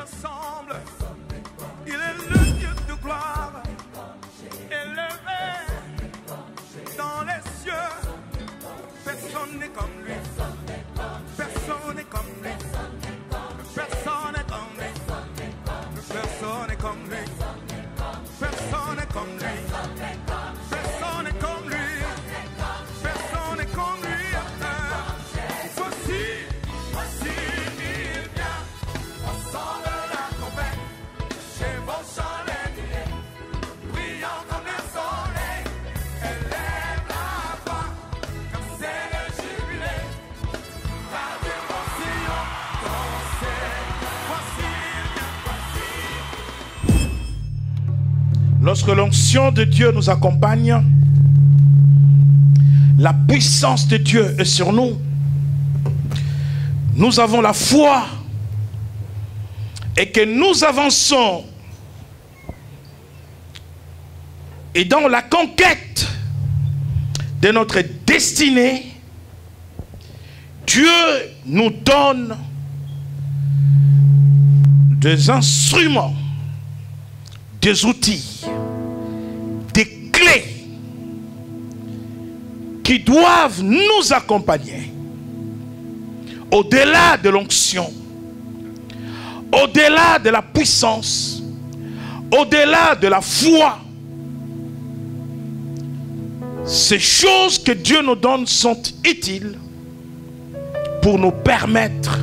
ensemble. Il est le Dieu de gloire, élevé dans les cieux. Personne n'est comme lui. Personne n'est comme lui. Personne n'est comme lui. Personne n'est comme lui. Personne n'est comme lui. Personne n'est comme lui. Personne n'est comme lui. Voici il vient. Au son de la trompette, chez vos chandeliers, brillant comme le soleil, élève la voix, comme c'est le jubilé. Radio Sion, dansez. Voici il vient. Lorsque l'onction de Dieu nous accompagne, la puissance de Dieu est sur nous. Nous avons la foi et que nous avançons et dans la conquête de notre destinée, Dieu nous donne des instruments, des outils, des clés qui doivent nous accompagner au-delà de l'onction, au-delà de la puissance, au-delà de la foi. Ces choses que Dieu nous donne sont utiles pour nous permettre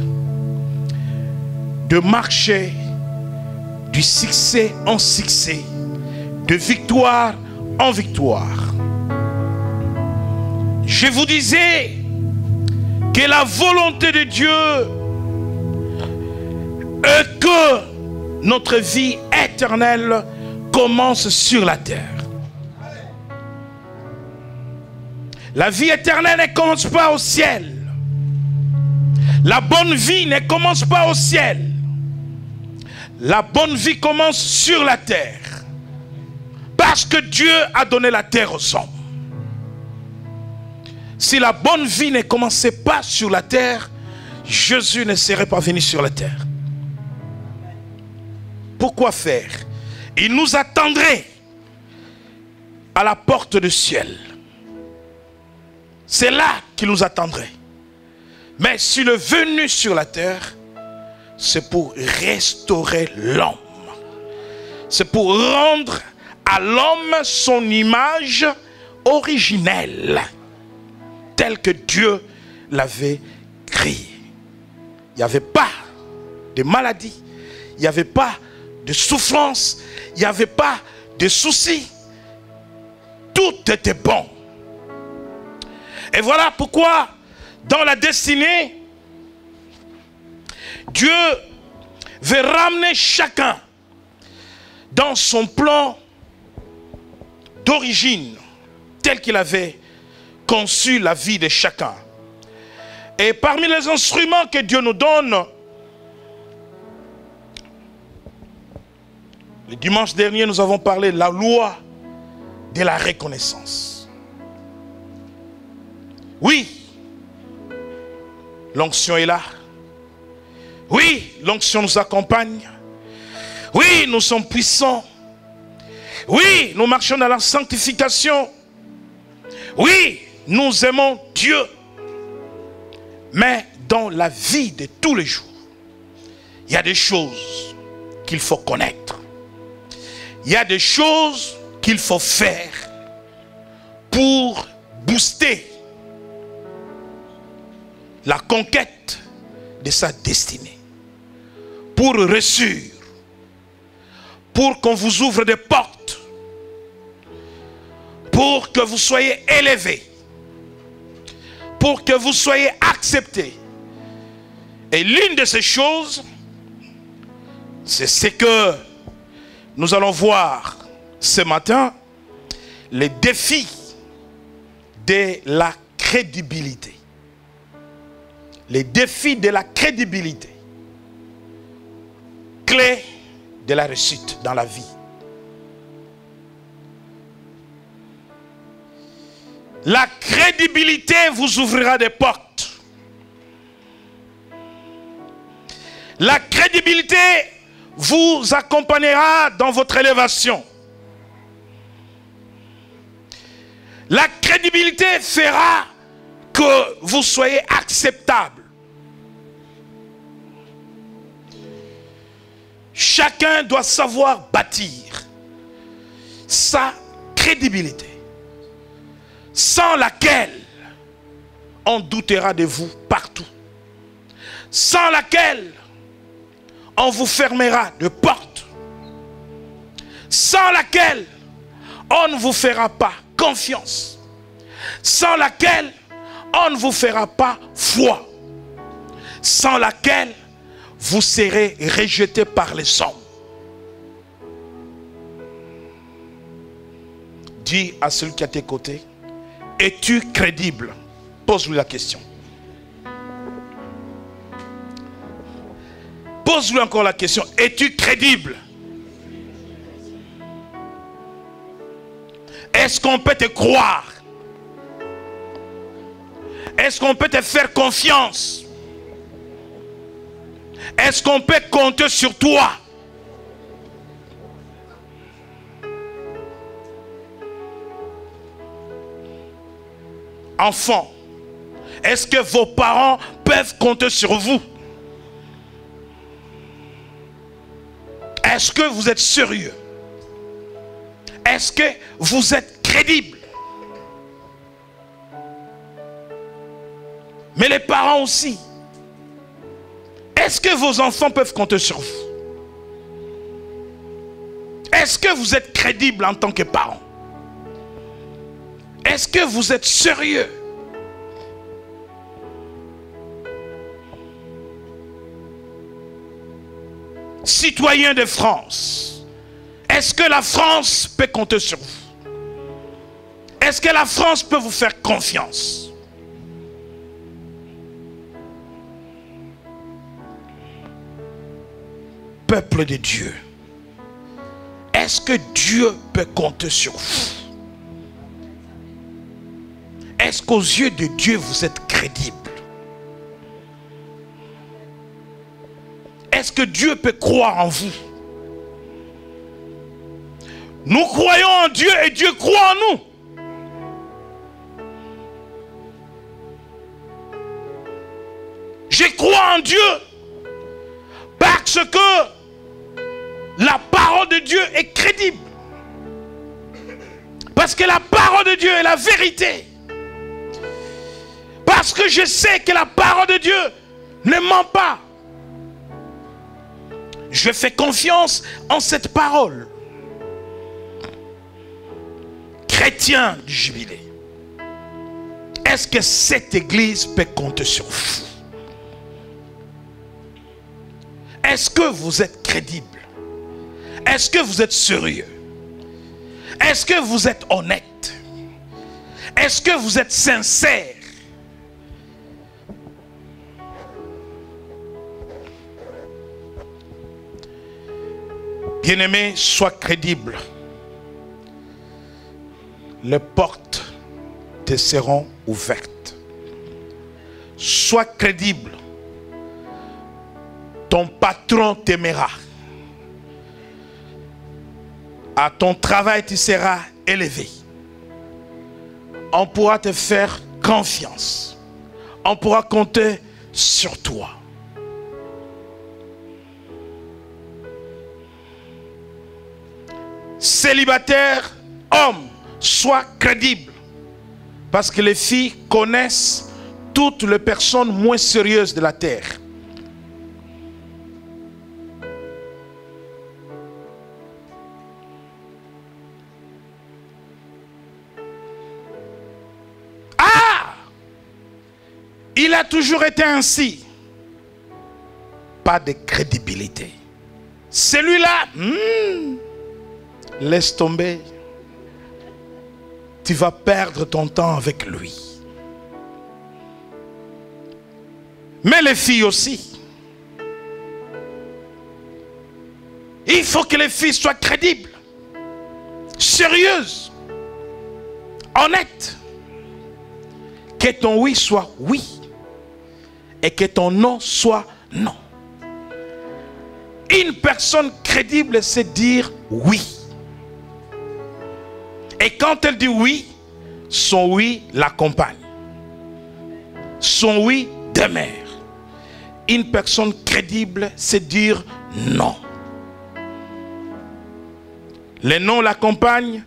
de marcher du succès en succès, de victoire en victoire. Je vous disais que la volonté de Dieu est que notre vie éternelle commence sur la terre. La vie éternelle ne commence pas au ciel. La bonne vie ne commence pas au ciel. La bonne vie commence sur la terre. Parce que Dieu a donné la terre aux hommes. Si la bonne vie ne commençait pas sur la terre, Jésus ne serait pas venu sur la terre. Pourquoi faire? Il nous attendrait à la porte du ciel. C'est là qu'il nous attendrait. Mais s'il est venu sur la terre, c'est pour restaurer l'homme. C'est pour rendre à l'homme son image originelle, telle que Dieu l'avait créée. Il n'y avait pas de maladie, il n'y avait pas de souffrance, il n'y avait pas de soucis. Tout était bon. Et voilà pourquoi, dans la destinée, Dieu veut ramener chacun dans son plan d'origine, tel qu'il avait conçu la vie de chacun. Et parmi les instruments que Dieu nous donne, le dimanche dernier, nous avons parlé de la loi de la reconnaissance. Oui, l'onction est là. Oui, l'onction nous accompagne. Oui, nous sommes puissants. Oui, nous marchons dans la sanctification. Oui, nous aimons Dieu. Mais dans la vie de tous les jours, il y a des choses qu'il faut connaître. Il y a des choses qu'il faut faire pour booster la conquête de sa destinée. Pour réussir. Pour qu'on vous ouvre des portes. Pour que vous soyez élevés. Pour que vous soyez acceptés. Et l'une de ces choses, c'est ce que nous allons voir ce matin, les défis de la crédibilité. Les défis de la crédibilité. Clé de la réussite dans la vie. La crédibilité vous ouvrira des portes. La crédibilité vous accompagnera dans votre élévation. La crédibilité fera que vous soyez acceptable. Chacun doit savoir bâtir sa crédibilité, sans laquelle on doutera de vous partout, sans laquelle on vous fermera de portes, sans laquelle on ne vous fera pas confiance, sans laquelle on ne vous fera pas foi, sans laquelle vous serez rejeté par les hommes. Dis à celui qui est à tes côtés, es-tu crédible? Pose-lui la question. Pose-lui encore la question, es-tu crédible? Est-ce qu'on peut te croire? Est-ce qu'on peut te faire confiance? Est-ce qu'on peut compter sur toi? Enfants, est-ce que vos parents peuvent compter sur vous? Est-ce que vous êtes sérieux? Est-ce que vous êtes crédible? Mais les parents aussi. Est-ce que vos enfants peuvent compter sur vous? Est-ce que vous êtes crédible en tant que parent? Est-ce que vous êtes sérieux? Citoyens de France, est-ce que la France peut compter sur vous? Est-ce que la France peut vous faire confiance? Peuple de Dieu, est-ce que Dieu peut compter sur vous? Est-ce qu'aux yeux de Dieu vous êtes crédible? Est-ce que Dieu peut croire en vous? Nous croyons en Dieu et Dieu croit en nous. Je crois en Dieu parce que la parole de Dieu est crédible. Parce que la parole de Dieu est la vérité. Parce que je sais que la parole de Dieu ne ment pas. Je fais confiance en cette parole. Chrétien du Jubilé, est-ce que cette église peut compter sur vous? Est-ce que vous êtes crédible? Est-ce que vous êtes sérieux? Est-ce que vous êtes honnête? Est-ce que vous êtes sincère? Bien-aimé, sois crédible. Les portes te seront ouvertes. Sois crédible. Ton patron t'aimera. À ton travail, tu seras élevé. On pourra te faire confiance. On pourra compter sur toi. Célibataire, homme, sois crédible. Parce que les filles connaissent toutes les personnes moins sérieuses de la terre. Ah! Il a toujours été ainsi. Pas de crédibilité. Celui-là, laisse tomber. Tu vas perdre ton temps avec lui. Mais les filles aussi. Il faut que les filles soient crédibles, sérieuses, honnêtes. Que ton oui soit oui et que ton non soit non. Une personne crédible sait dire oui. Et quand elle dit oui, son oui l'accompagne. Son oui demeure. Une personne crédible sait dire non. Les noms l'accompagnent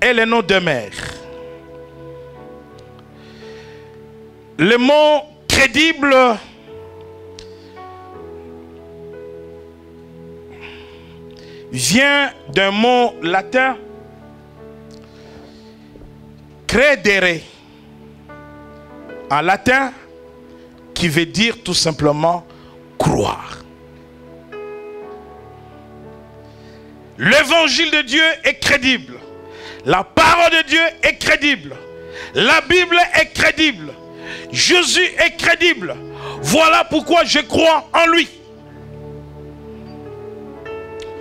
et les noms demeurent. Le mot crédible vient d'un mot latin credere en latin qui veut dire tout simplement croire. L'évangile de Dieu est crédible. La parole de Dieu est crédible. La Bible est crédible. Jésus est crédible. Voilà pourquoi je crois en lui.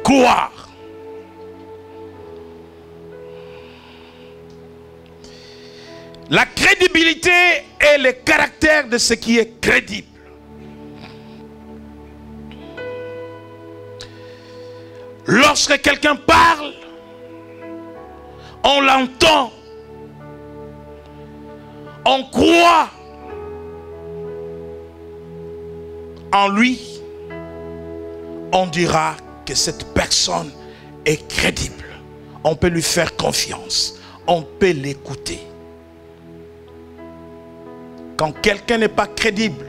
Croire. La crédibilité est le caractère de ce qui est crédible. Lorsque quelqu'un parle, on l'entend, on croit en lui, on dira que cette personne est crédible. On peut lui faire confiance, on peut l'écouter. Quand quelqu'un n'est pas crédible,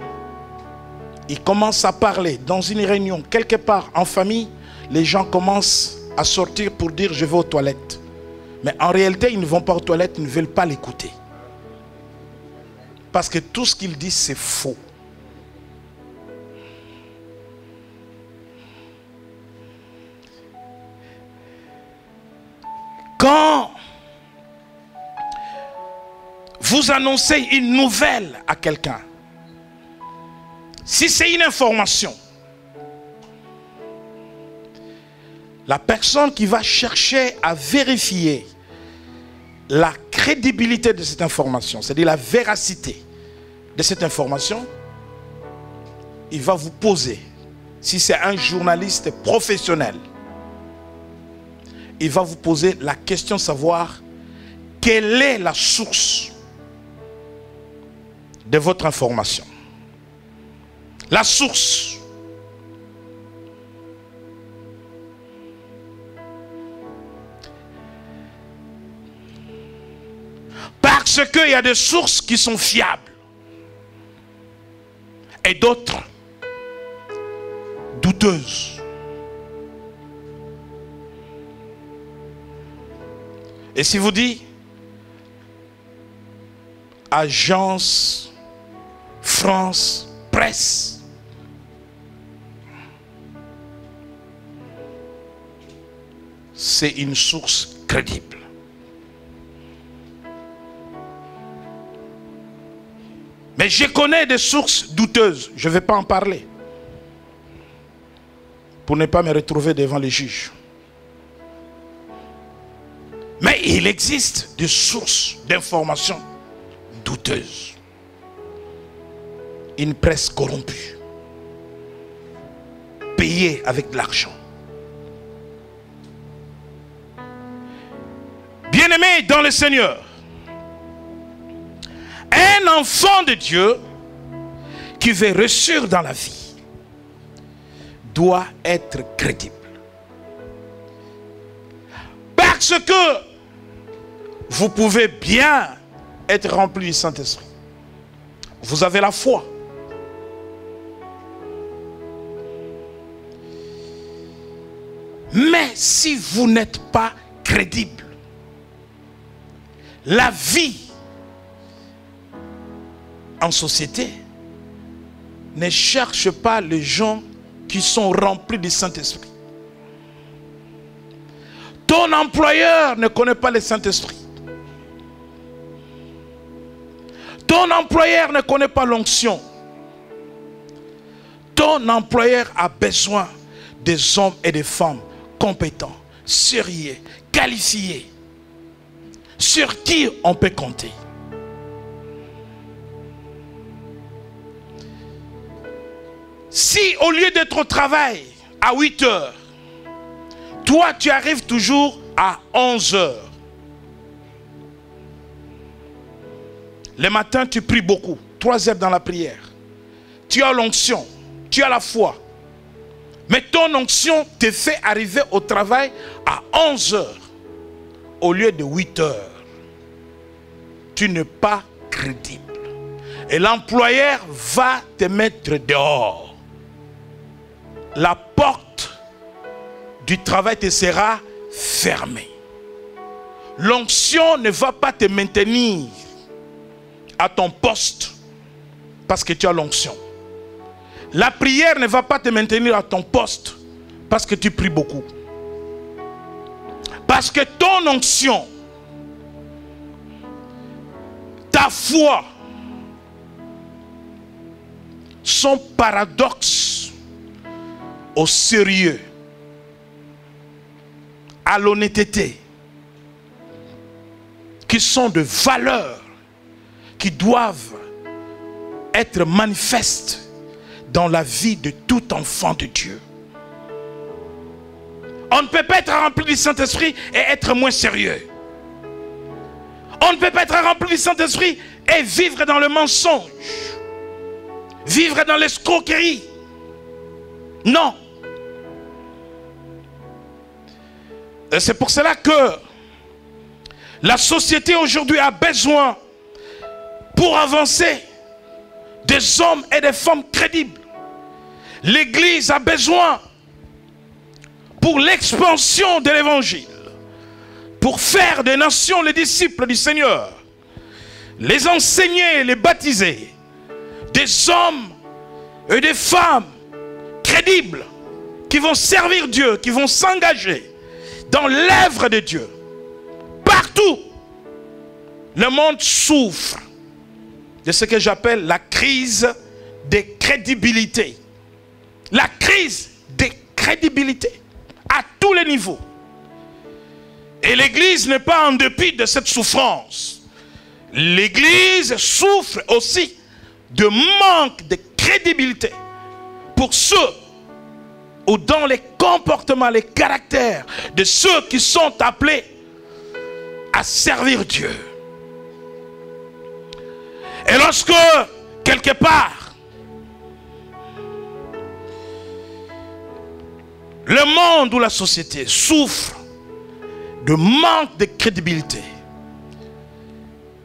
il commence à parler dans une réunion, quelque part en famille, les gens commencent à sortir pour dire je vais aux toilettes. Mais en réalité, ils ne vont pas aux toilettes, ils ne veulent pas l'écouter. Parce que tout ce qu'il dit, c'est faux. Quand vous annoncez une nouvelle à quelqu'un, si c'est une information, la personne qui va chercher à vérifier la crédibilité de cette information, c'est-à-dire la véracité de cette information, il va vous poser, si c'est un journaliste professionnel, il va vous poser la question de savoir quelle est la source de votre information. La source. Parce qu'il y a des sources qui sont fiables et d'autres douteuses. Et si vous dites Agence France Presse, c'est une source crédible. Mais je connais des sources douteuses, je ne vais pas en parler, pour ne pas me retrouver devant les juges. Mais il existe des sources d'informations douteuses. Une presse corrompue, payée avec de l'argent. Bien-aimés dans le Seigneur, un enfant de Dieu qui veut réussir dans la vie doit être crédible. Parce que vous pouvez bien être rempli du Saint-Esprit. Vous avez la foi. Mais si vous n'êtes pas crédible, la vie en société ne cherche pas les gens qui sont remplis du Saint-Esprit. Ton employeur ne connaît pas le Saint-Esprit. Ton employeur ne connaît pas l'onction. Ton employeur a besoin des hommes et des femmes compétents, sérieux, qualifiés, sur qui on peut compter. Si au lieu d'être au travail, à 8 heures. Toi, tu arrives toujours à 11 heures. Le matin, tu pries beaucoup. 3 heures dans la prière. Tu as l'onction. Tu as la foi. Mais ton onction te fait arriver au travail à 11 heures au lieu de 8 heures. Tu n'es pas crédible. Et l'employeur va te mettre dehors. La porte du travail te sera fermée. L'onction ne va pas te maintenir à ton poste parce que tu as l'onction. La prière ne va pas te maintenir à ton poste parce que tu pries beaucoup. Parce que ton onction, ta foi, son paradoxe au sérieux, à l'honnêteté, qui sont de valeurs qui doivent être manifestes dans la vie de tout enfant de Dieu. On ne peut pas être rempli du Saint-Esprit et être moins sérieux. On ne peut pas être rempli du Saint-Esprit et vivre dans le mensonge. Vivre dans l'escroquerie. Non. Et c'est pour cela que la société aujourd'hui a besoin, pour avancer, des hommes et des femmes crédibles. L'Église a besoin, pour l'expansion de l'Évangile, pour faire des nations les disciples du Seigneur, les enseigner, les baptiser, des hommes et des femmes crédibles qui vont servir Dieu, qui vont s'engager dans l'œuvre de Dieu. Partout, le monde souffre de ce que j'appelle la crise de crédibilité. La crise de crédibilité à tous les niveaux. Et l'Église n'est pas en dépit de cette souffrance. L'Église souffre aussi de manque de crédibilité pour ceux ou dans les comportements, les caractères de ceux qui sont appelés à servir Dieu. Et lorsque, quelque part, le monde ou la société souffre de manque de crédibilité,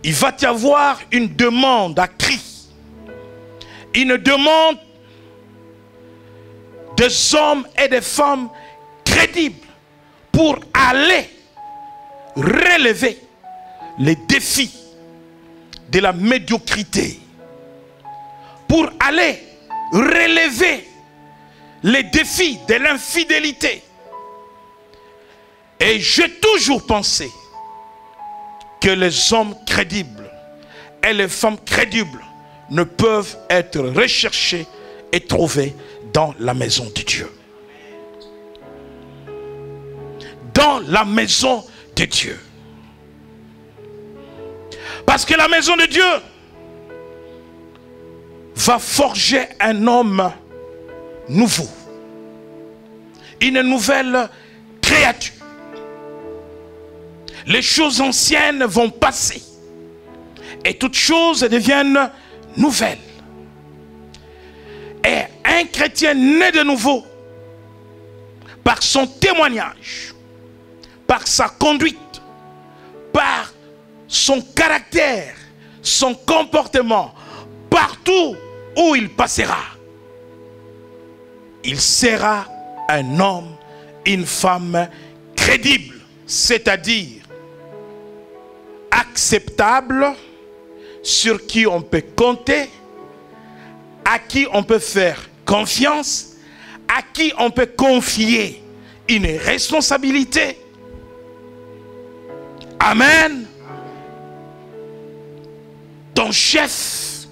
il va y avoir une demande à cri, une demande des hommes et des femmes crédibles pour aller relever les défis de la médiocrité, pour aller relever les défis de l'infidélité. Et j'ai toujours pensé que les hommes crédibles et les femmes crédibles ne peuvent être recherchés et trouvés dans la maison de Dieu. Dans la maison de Dieu. Parce que la maison de Dieu va forger un homme nouveau. Une nouvelle créature. Les choses anciennes vont passer. Et toutes choses deviennent nouvelles. Et un chrétien né de nouveau, par son témoignage, par sa conduite, par son caractère, son comportement, partout où il passera, il sera un homme, une femme crédible, c'est-à-dire acceptable, sur qui on peut compter, à qui on peut faire confiance, à qui on peut confier une responsabilité. Amen. Ton chef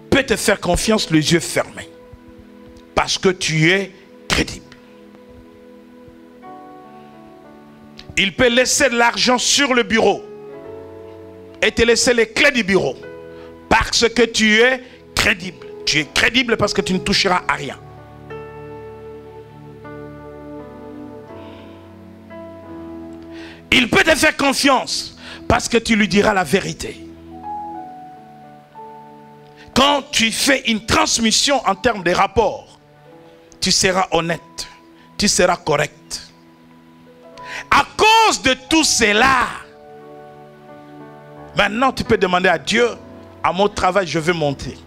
peut te faire confiance les yeux fermés parce que tu es crédible. Il peut laisser de l'argent sur le bureau et te laisser les clés du bureau parce que tu es crédible. Tu es crédible parce que tu ne toucheras à rien. Il peut te faire confiance parce que tu lui diras la vérité. Quand tu fais une transmission en termes de rapport, tu seras honnête, tu seras correct. À cause de tout cela, maintenant tu peux demander à Dieu, à mon travail je veux monter.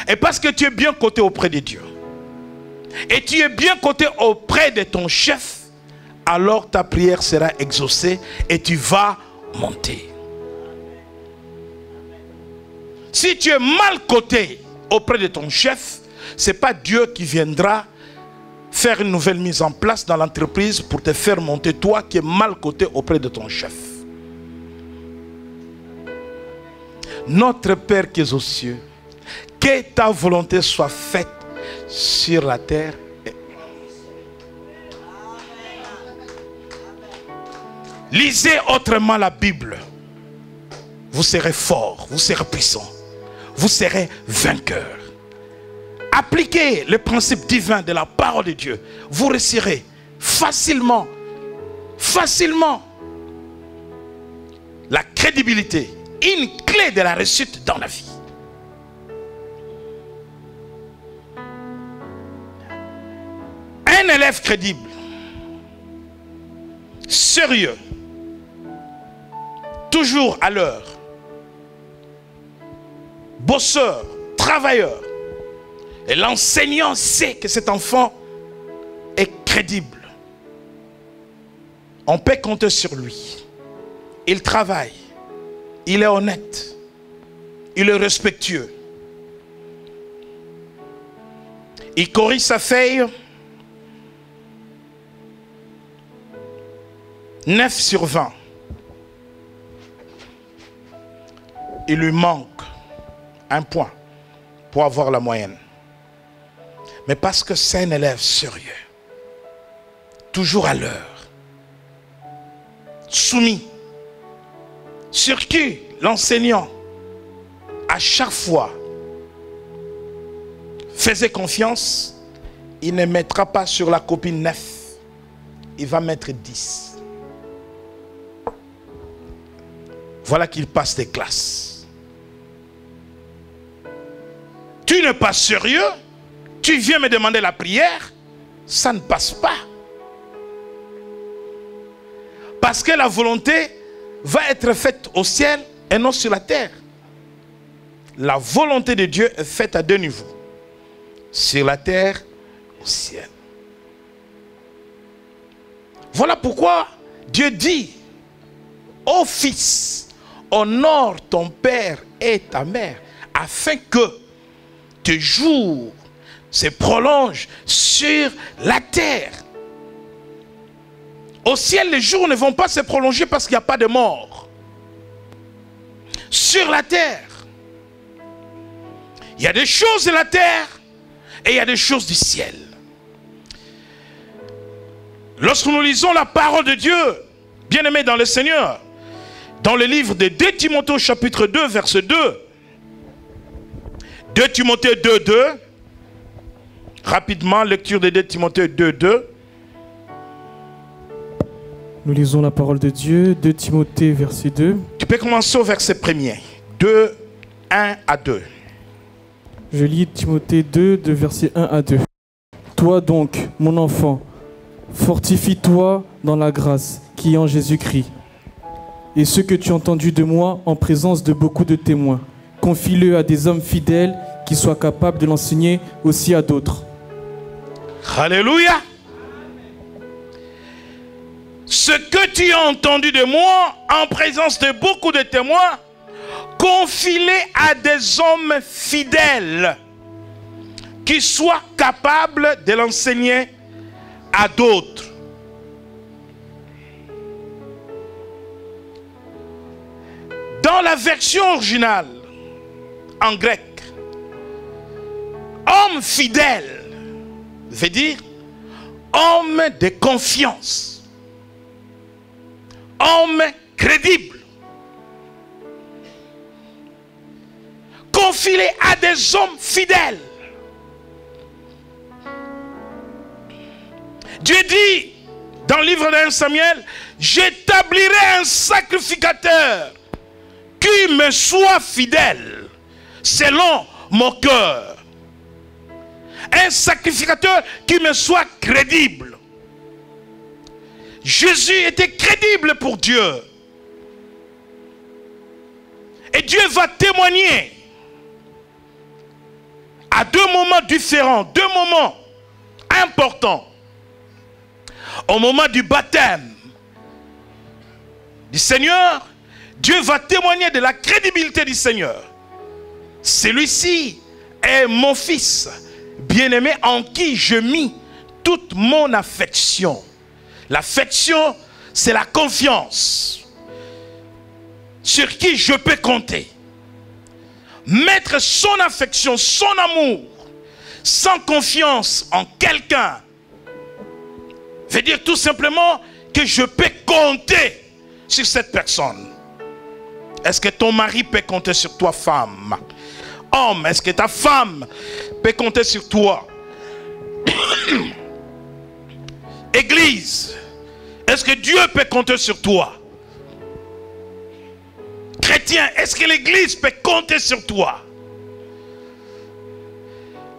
Et parce que tu es bien coté auprès de Dieu, et tu es bien coté auprès de ton chef, alors ta prière sera exaucée et tu vas monter. Si tu es mal coté auprès de ton chef, ce n'est pas Dieu qui viendra faire une nouvelle mise en place dans l'entreprise pour te faire monter, toi qui es mal coté auprès de ton chef. Notre Père qui es aux cieux, que ta volonté soit faite sur la terre. Lisez autrement la Bible. Vous serez fort, vous serez puissant, vous serez vainqueur. Appliquez le principe divin de la parole de Dieu. Vous réussirez facilement, la crédibilité, une clé de la réussite dans la vie. Un élève crédible, sérieux, toujours à l'heure, bosseur, travailleur, et l'enseignant sait que cet enfant est crédible. On peut compter sur lui. Il travaille, il est honnête, il est respectueux. Il corrige sa feuille 9 sur 20. Il lui manque un point pour avoir la moyenne. Mais parce que c'est un élève sérieux, toujours à l'heure, soumis, sur qui l'enseignant, à chaque fois, faisait confiance, il ne mettra pas sur la copie 9, il va mettre 10. Voilà qu'il passe des classes. Tu n'es pas sérieux, tu viens me demander la prière, ça ne passe pas. Parce que la volonté va être faite au ciel et non sur la terre. La volonté de Dieu est faite à deux niveaux. Sur la terre, au ciel. Voilà pourquoi Dieu dit, ô fils, honore ton père et ta mère, afin que tes jours se prolongent sur la terre. Au ciel, les jours ne vont pas se prolonger parce qu'il n'y a pas de mort. Sur la terre, il y a des choses de la terre et il y a des choses du ciel. Lorsque nous lisons la parole de Dieu, bien-aimés dans le Seigneur, dans le livre de 2 Timothée chapitre 2, verset 2, 2 Timothée 2, 2, rapidement, lecture de 2 Timothée 2, 2. Nous lisons la parole de Dieu, 2 Timothée, verset 2. Tu peux commencer au verset premier, 2, 1 à 2. Je lis Timothée 2, de verset 1 à 2. Toi donc, mon enfant, fortifie-toi dans la grâce qui est en Jésus-Christ. Et ce que tu as entendu de moi en présence de beaucoup de témoins, confie-le à des hommes fidèles qui soient capables de l'enseigner aussi à d'autres. Alléluia. Ce que tu as entendu de moi en présence de beaucoup de témoins, confie-le à des hommes fidèles qui soient capables de l'enseigner à d'autres. Dans la version originale, en grec, homme fidèle veut dire homme de confiance, homme crédible. Confie-les à des hommes fidèles. Dieu dit dans le livre de 1 Samuel, j'établirai un sacrificateur qui me soit fidèle selon mon cœur. Un sacrificateur qui me soit crédible. Jésus était crédible pour Dieu. Et Dieu va témoigner à deux moments différents, deux moments importants. Au moment du baptême du Seigneur, Dieu va témoigner de la crédibilité du Seigneur. Celui-ci est mon fils bien-aimé en qui je mis toute mon affection. L'affection, c'est la confiance sur qui je peux compter. Mettre son affection, son amour, sans confiance en quelqu'un, veut dire tout simplement que je peux compter sur cette personne. Est-ce que ton mari peut compter sur toi, femme? Homme, est-ce que ta femme peut compter sur toi? Église, est-ce que Dieu peut compter sur toi? Chrétien, est-ce que l'Église peut compter sur toi?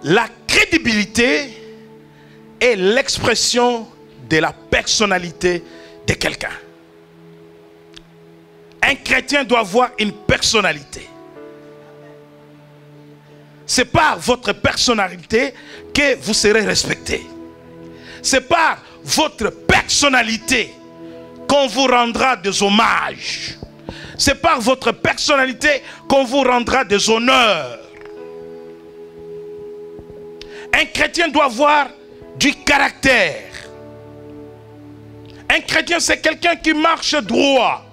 La crédibilité est l'expression de la personnalité de quelqu'un. Un chrétien doit avoir une personnalité. C'est par votre personnalité que vous serez respecté. C'est par votre personnalité qu'on vous rendra des hommages. C'est par votre personnalité qu'on vous rendra des honneurs. Un chrétien doit avoir du caractère. Un chrétien, c'est quelqu'un qui marche droit.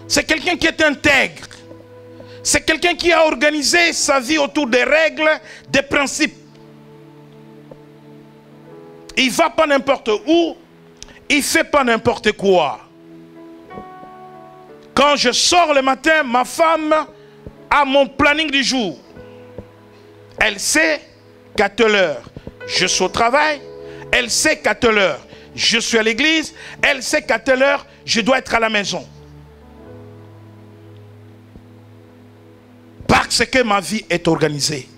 C'est quelqu'un qui est intègre. C'est quelqu'un qui a organisé sa vie autour des règles, des principes. Il ne va pas n'importe où. Il ne fait pas n'importe quoi. Quand je sors le matin, ma femme a mon planning du jour. Elle sait qu'à telle heure, je suis au travail. Elle sait qu'à telle heure, je suis à l'église. Elle sait qu'à telle heure, je dois être à la maison. Parce que ma vie est organisée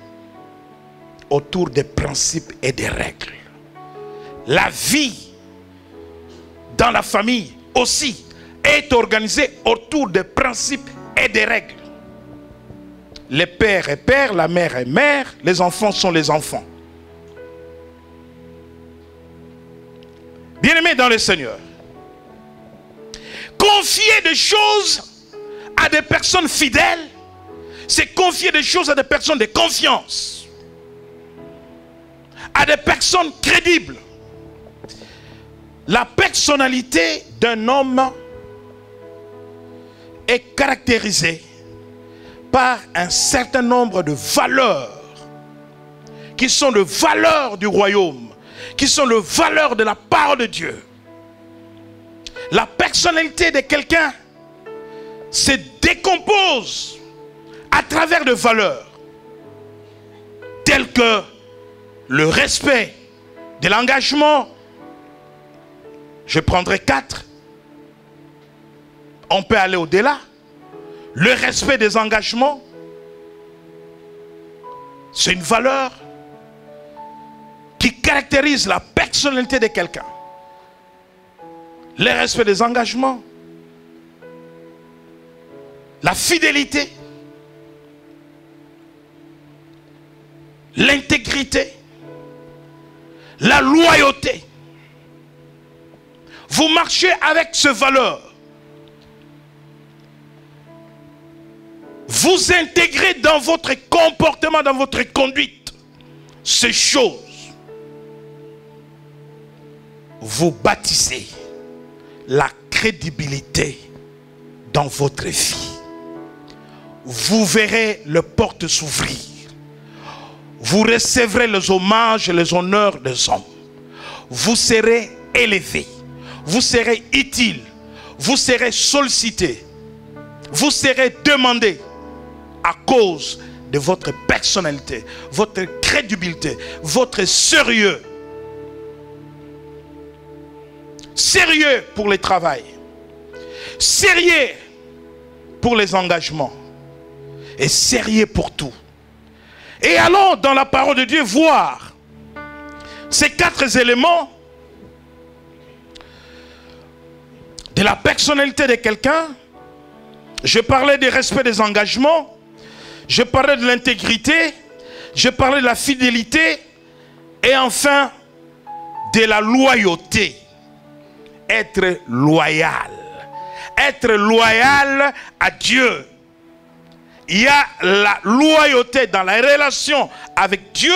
autour des principes et des règles. La vie dans la famille aussi est organisée autour des principes et des règles. Le père est père, la mère est mère, les enfants sont les enfants. Bien-aimés dans le Seigneur, confier des choses à des personnes fidèles, c'est confier des choses à des personnes de confiance, à des personnes crédibles. La personnalité d'un homme est caractérisée par un certain nombre de valeurs qui sont les valeurs du royaume, qui sont les valeurs de la parole de Dieu. La personnalité de quelqu'un se décompose à travers des valeurs telles que le respect de l'engagement. Je prendrai 4. On peut aller au-delà. Le respect des engagements, c'est une valeur qui caractérise la personnalité de quelqu'un. Le respect des engagements, la fidélité, l'intégrité, la loyauté. Vous marchez avec ces valeurs. Vous intégrez dans votre comportement, dans votre conduite, ces choses. Vous bâtissez la crédibilité dans votre vie. Vous verrez les portes s'ouvrir. Vous recevrez les hommages et les honneurs des hommes. Vous serez élevé. Vous serez utile. Vous serez sollicité. Vous serez demandé à cause de votre personnalité, votre crédibilité, votre sérieux. sérieux pour le travail, sérieux pour les engagements et sérieux pour tout. Et allons dans la parole de Dieu voir ces 4 éléments de la personnalité de quelqu'un. Je parlais du respect des engagements, je parlais de l'intégrité, je parlais de la fidélité et enfin de la loyauté. Être loyal. Être loyal à Dieu. Il y a la loyauté dans la relation avec Dieu.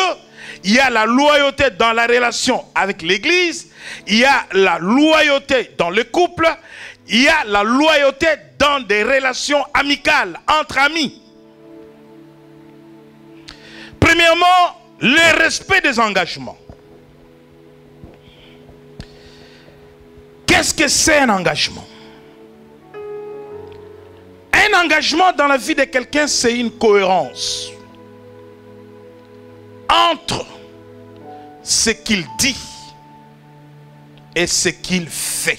Il y a la loyauté dans la relation avec l'Église. Il y a la loyauté dans le couple. Il y a la loyauté dans des relations amicales, entre amis. Premièrement, le respect des engagements. Qu'est-ce que c'est un engagement? Un engagement dans la vie de quelqu'un, c'est une cohérence entre ce qu'il dit et ce qu'il fait.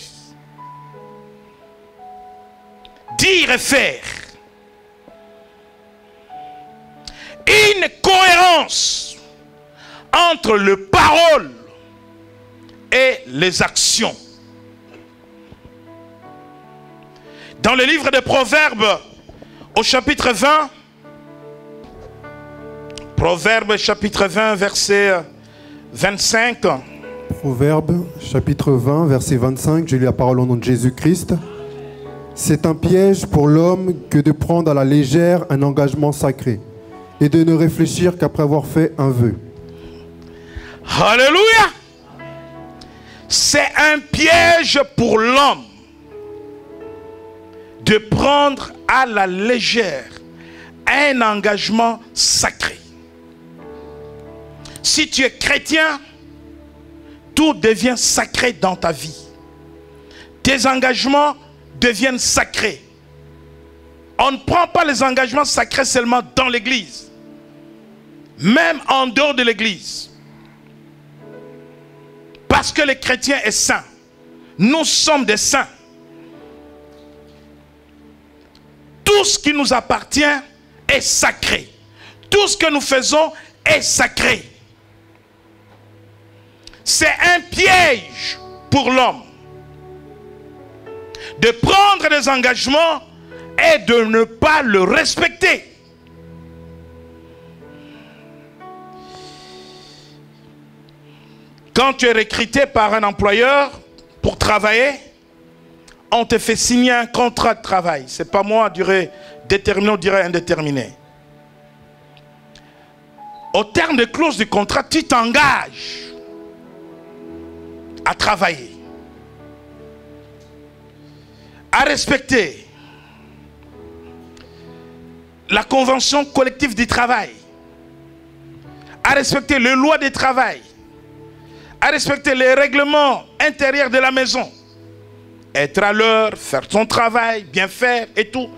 Dire et faire. Une cohérence entre les paroles et les actions. Dans le livre des Proverbes, au chapitre 20, Proverbes chapitre 20, verset 25. Proverbes chapitre 20, verset 25, je lis la parole au nom de Jésus-Christ. C'est un piège pour l'homme que de prendre à la légère un engagement sacré et de ne réfléchir qu'après avoir fait un vœu. Alléluia! C'est un piège pour l'homme de prendre à la légère un engagement sacré. Si tu es chrétien, tout devient sacré dans ta vie. Tes engagements deviennent sacrés. On ne prend pas les engagements sacrés seulement dans l'église, même en dehors de l'église. Parce que le chrétien est saint. Nous sommes des saints. Tout ce qui nous appartient est sacré. Tout ce que nous faisons est sacré. C'est un piège pour l'homme de prendre des engagements et de ne pas le respecter. Quand tu es recruté par un employeur pour travailler, on te fait signer un contrat de travail. Ce n'est pas moi, durée déterminée ou durée indéterminée. Au terme des clauses du contrat, tu t'engages à travailler, à respecter la convention collective du travail, à respecter les lois du travail, à respecter les règlements intérieurs de la maison. Être à l'heure, faire ton travail, bien faire et tout.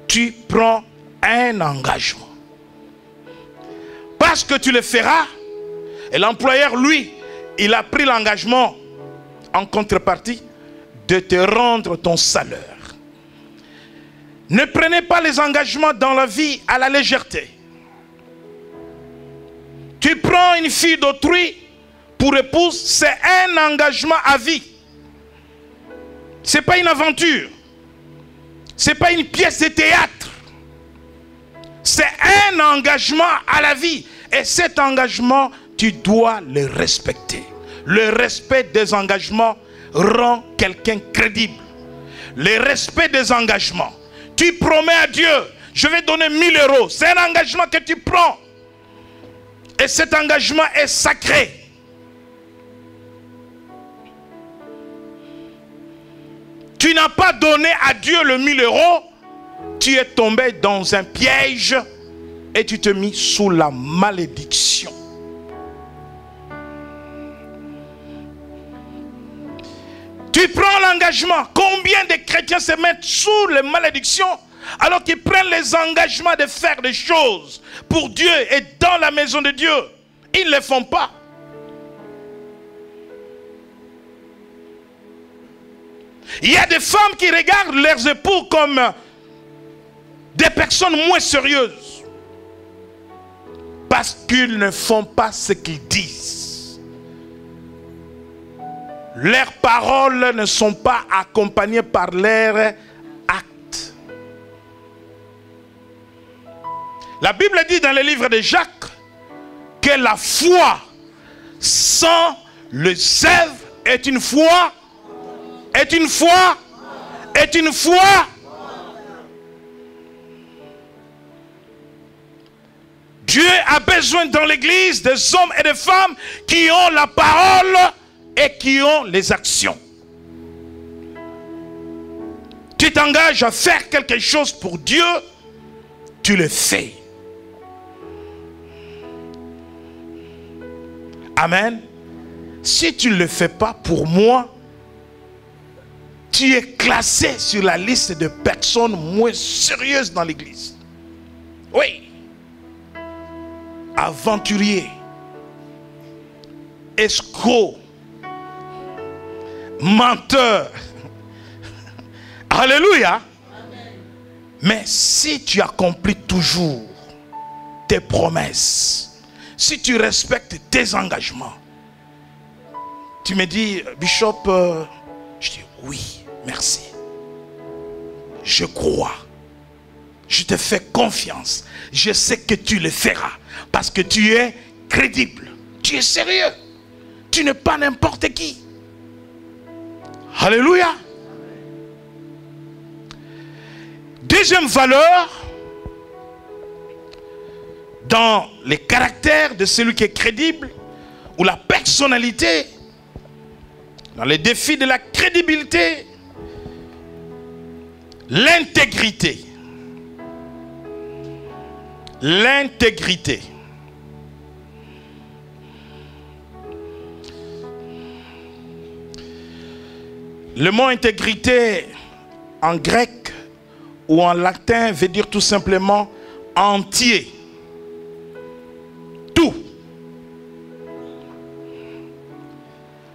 Tu prends un engagement. Parce que tu le feras, et l'employeur, lui, il a pris l'engagement en contrepartie de te rendre ton salaire. Ne prenez pas les engagements dans la vie à la légèreté. Tu prends une fille d'autrui pour épouse, c'est un engagement à vie. Ce n'est pas une aventure. Ce n'est pas une pièce de théâtre. C'est un engagement à la vie. Et cet engagement, tu dois le respecter. Le respect des engagements rend quelqu'un crédible. Le respect des engagements. Tu promets à Dieu, je vais donner 1000 euros. C'est un engagement que tu prends. Et cet engagement est sacré. Tu n'as pas donné à Dieu le 1000 euros, tu es tombé dans un piège et tu te mis sous la malédiction. Tu prends l'engagement. Combien de chrétiens se mettent sous les malédictions alors qu'ils prennent les engagements de faire des choses pour Dieu et dans la maison de Dieu? Ils ne le font pas. Il y a des femmes qui regardent leurs époux comme des personnes moins sérieuses. Parce qu'ils ne font pas ce qu'ils disent. Leurs paroles ne sont pas accompagnées par leurs actes. La Bible dit dans le livre de Jacques que la foi sans le zèle est une foi. Dieu a besoin dans l'église des hommes et des femmes qui ont la parole et qui ont les actions. Tu t'engages à faire quelque chose pour Dieu, tu le fais. Amen. Si tu ne le fais pas pour moi, tu es classé sur la liste de personnes moins sérieuses dans l'église. Oui. Aventurier, escroc, menteur. Alléluia. Amen. Mais si tu accomplis toujours tes promesses, si tu respectes tes engagements, tu me dis, Bishop, je dis oui, merci. Je crois. Je te fais confiance. Je sais que tu le feras. Parce que tu es crédible. Tu es sérieux. Tu n'es pas n'importe qui. Alléluia. Deuxième valeur, dans les caractères de celui qui est crédible, ou la personnalité, dans les défis de la crédibilité, l'intégrité. L'intégrité. Le mot intégrité en grec ou en latin veut dire tout simplement entier. Tout.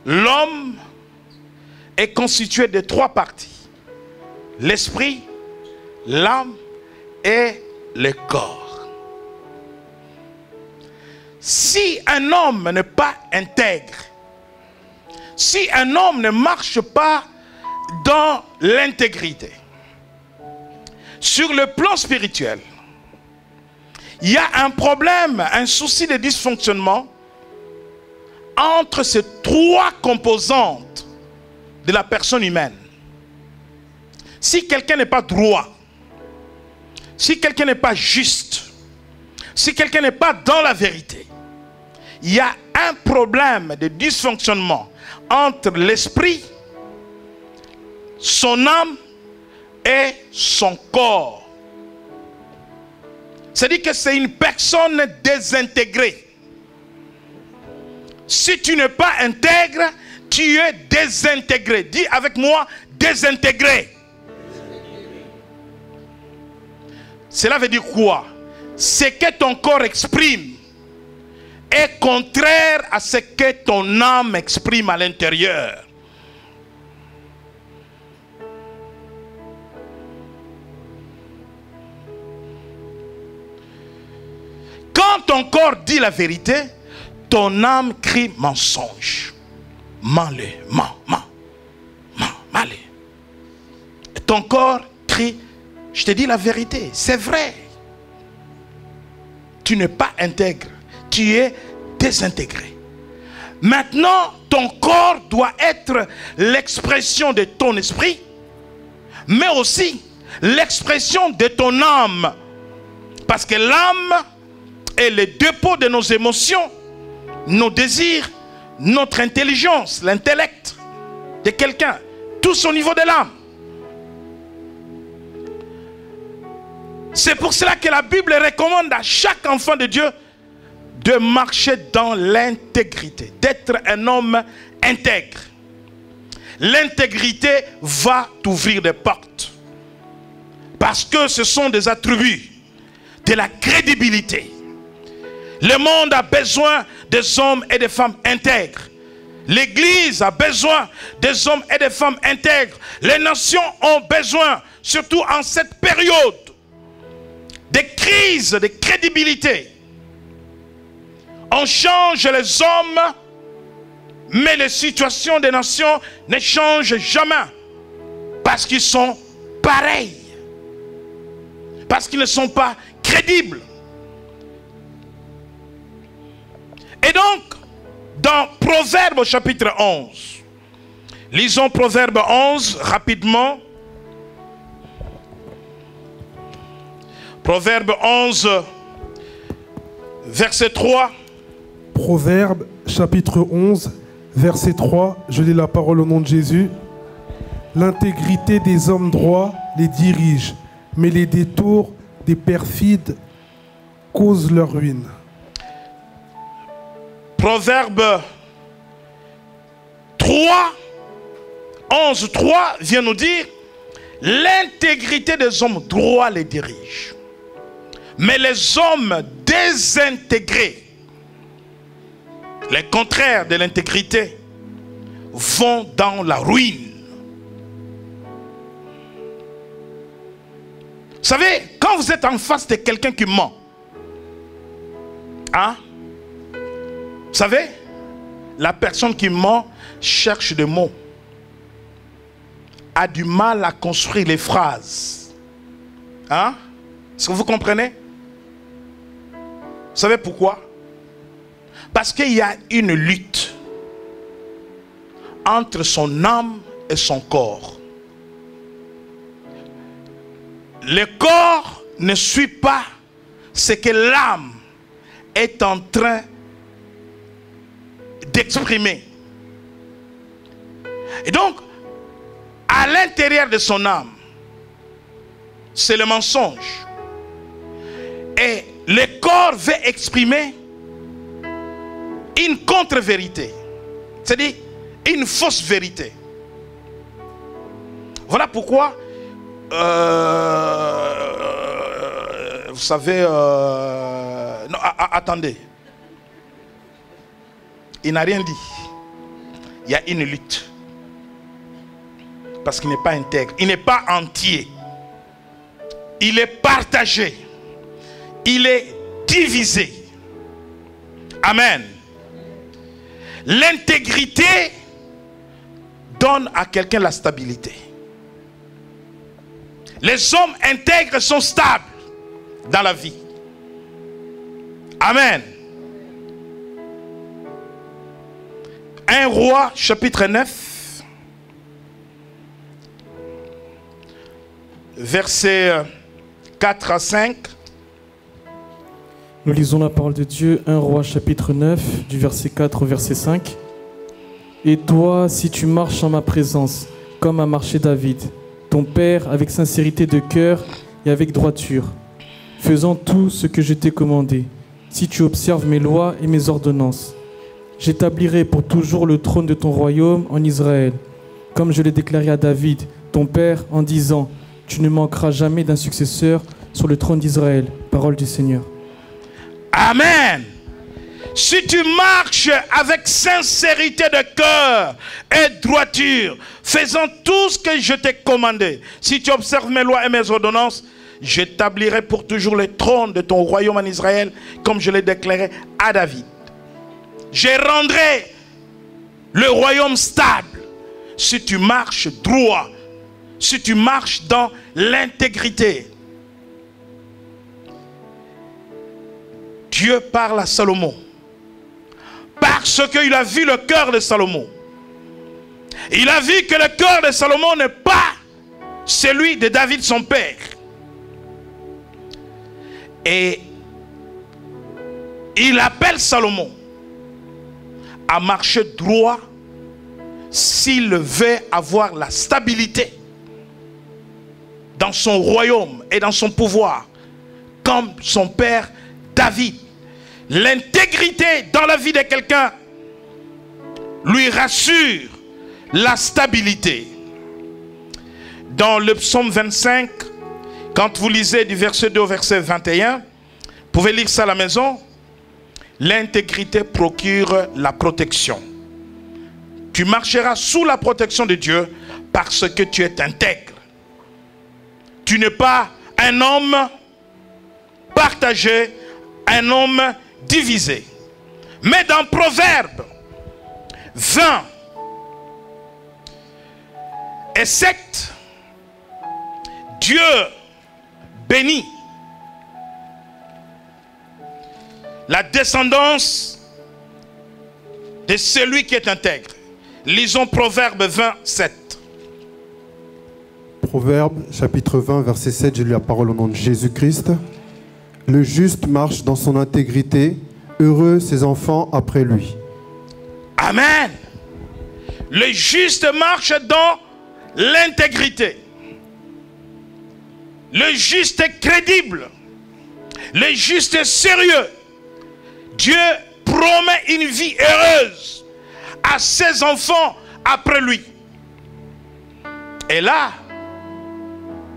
L'homme est constitué de trois parties. L'esprit, l'âme et le corps. Si un homme n'est pas intègre, si un homme ne marche pas dans l'intégrité, sur le plan spirituel, il y a un problème, un souci de dysfonctionnement entre ces trois composantes de la personne humaine. Si quelqu'un n'est pas droit, si quelqu'un n'est pas juste, si quelqu'un n'est pas dans la vérité, il y a un problème de dysfonctionnement entre l'esprit, son âme et son corps. C'est-à-dire que c'est une personne désintégrée. Si tu n'es pas intègre, tu es désintégré. Dis avec moi, désintégré. Cela veut dire quoi? Ce que ton corps exprime est contraire à ce que ton âme exprime à l'intérieur. Quand ton corps dit la vérité, ton âme crie mensonge. Male, male. Ton corps crie, je te dis la vérité, c'est vrai. Tu n'es pas intègre, tu es désintégré. Maintenant, ton corps doit être l'expression de ton esprit, mais aussi l'expression de ton âme. Parce que l'âme est le dépôt de nos émotions, nos désirs, notre intelligence, l'intellect de quelqu'un, tout au niveau de l'âme. C'est pour cela que la Bible recommande à chaque enfant de Dieu de marcher dans l'intégrité, d'être un homme intègre. L'intégrité va t'ouvrir des portes. Parce que ce sont des attributs de la crédibilité. Le monde a besoin des hommes et des femmes intègres. L'Église a besoin des hommes et des femmes intègres. Les nations ont besoin, surtout en cette période, des crises de crédibilité. On change les hommes, mais les situations des nations ne changent jamais. Parce qu'ils sont pareils. Parce qu'ils ne sont pas crédibles. Et donc, dans Proverbes chapitre 11, lisons Proverbes 11 rapidement. Proverbes 11, verset 3. Proverbes chapitre 11, verset 3. Je lis la parole au nom de Jésus. L'intégrité des hommes droits les dirige, mais les détours des perfides causent leur ruine. Proverbe 3, 11, 3 vient nous dire l'intégrité des hommes droits les dirige. Mais les hommes désintégrés, les contraires de l'intégrité, vont dans la ruine. Vous savez, quand vous êtes en face de quelqu'un qui ment, hein? Vous savez, la personne qui ment cherche des mots, a du mal à construire les phrases. Hein? Est-ce que vous comprenez? Vous savez pourquoi? Parce qu'il y a une lutte entre son âme et son corps. Le corps ne suit pas ce que l'âme est en train d'exprimer. Et donc, à l'intérieur de son âme, c'est le mensonge. Et le corps veut exprimer une contre-vérité. C'est-à-dire une fausse vérité. Voilà pourquoi, vous savez, non, attendez. Il n'a rien dit. Il y a une lutte. Parce qu'il n'est pas intègre. Il n'est pas entier. Il est partagé. Il est divisé. Amen. L'intégrité donne à quelqu'un la stabilité. Les hommes intègres sont stables dans la vie. Amen. 1 Roi chapitre 9 versets 4 à 5. Nous lisons la parole de Dieu, 1 Roi chapitre 9 du verset 4 au verset 5. Et toi, si tu marches en ma présence, comme a marché David, ton père, avec sincérité de cœur et avec droiture, faisant tout ce que je t'ai commandé, si tu observes mes lois et mes ordonnances, j'établirai pour toujours le trône de ton royaume en Israël, comme je l'ai déclaré à David, ton père, en disant, tu ne manqueras jamais d'un successeur sur le trône d'Israël. Parole du Seigneur. Amen. Si tu marches avec sincérité de cœur et droiture, faisant tout ce que je t'ai commandé, si tu observes mes lois et mes ordonnances, j'établirai pour toujours le trône de ton royaume en Israël, comme je l'ai déclaré à David. Je rendrai le royaume stable si tu marches droit, si tu marches dans l'intégrité. Dieu parle à Salomon parce qu'il a vu le cœur de Salomon. Il a vu que le cœur de Salomon n'est pas celui de David son père. Et il appelle Salomon à marcher droit s'il veut avoir la stabilité dans son royaume et dans son pouvoir, comme son père David. L'intégrité dans la vie de quelqu'un lui rassure la stabilité. Dans le psaume 25, quand vous lisez du verset 2 au verset 21, vous pouvez lire ça à la maison. L'intégrité procure la protection, Tu marcheras sous la protection de Dieu parce que tu es intègre. Tu n'es pas un homme partagé, un homme divisé. Mais dans Proverbe 20 et 7, Dieu bénit la descendance de celui qui est intègre. Lisons Proverbe 27. Proverbe, chapitre 20, verset 7, j'ai lu la parole au nom de Jésus-Christ. Le juste marche dans son intégrité, heureux ses enfants après lui. Amen. Le juste marche dans l'intégrité. Le juste est crédible. Le juste est sérieux. Dieu promet une vie heureuse à ses enfants après lui. Et là,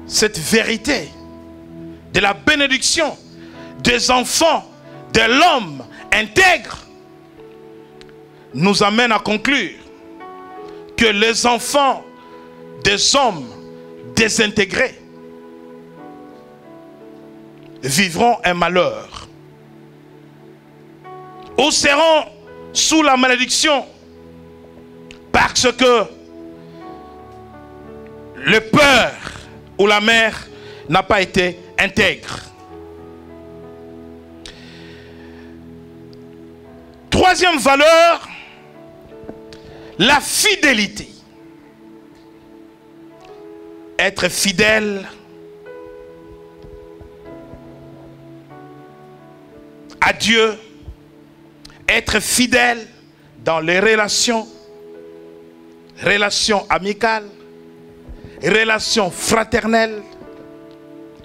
cette vérité de la bénédiction des enfants de l'homme intègre nous amène à conclure que les enfants des hommes désintégrés vivront un malheur ou seront sous la malédiction parce que le père ou la mère n'a pas été intègre. Troisième valeur, la fidélité. Être fidèle à Dieu, être fidèle dans les relations amicales, relations fraternelles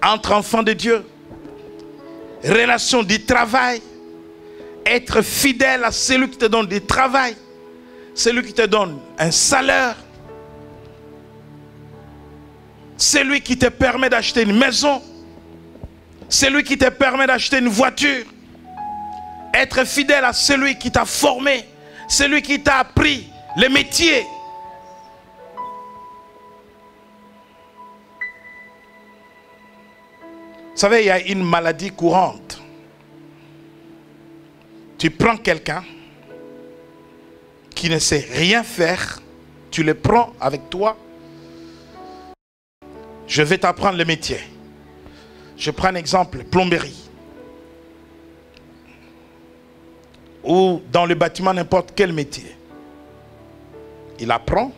entre enfants de Dieu, relations du travail, être fidèle à celui qui te donne du travail, celui qui te donne un salaire, celui qui te permet d'acheter une maison, celui qui te permet d'acheter une voiture, être fidèle à celui qui t'a formé, celui qui t'a appris les métiers. Vous savez, il y a une maladie courante. Tu prends quelqu'un qui ne sait rien faire, tu le prends avec toi. Je vais t'apprendre le métier. Je prends un exemple, plomberie. Ou dans le bâtiment, n'importe quel métier. Il apprend.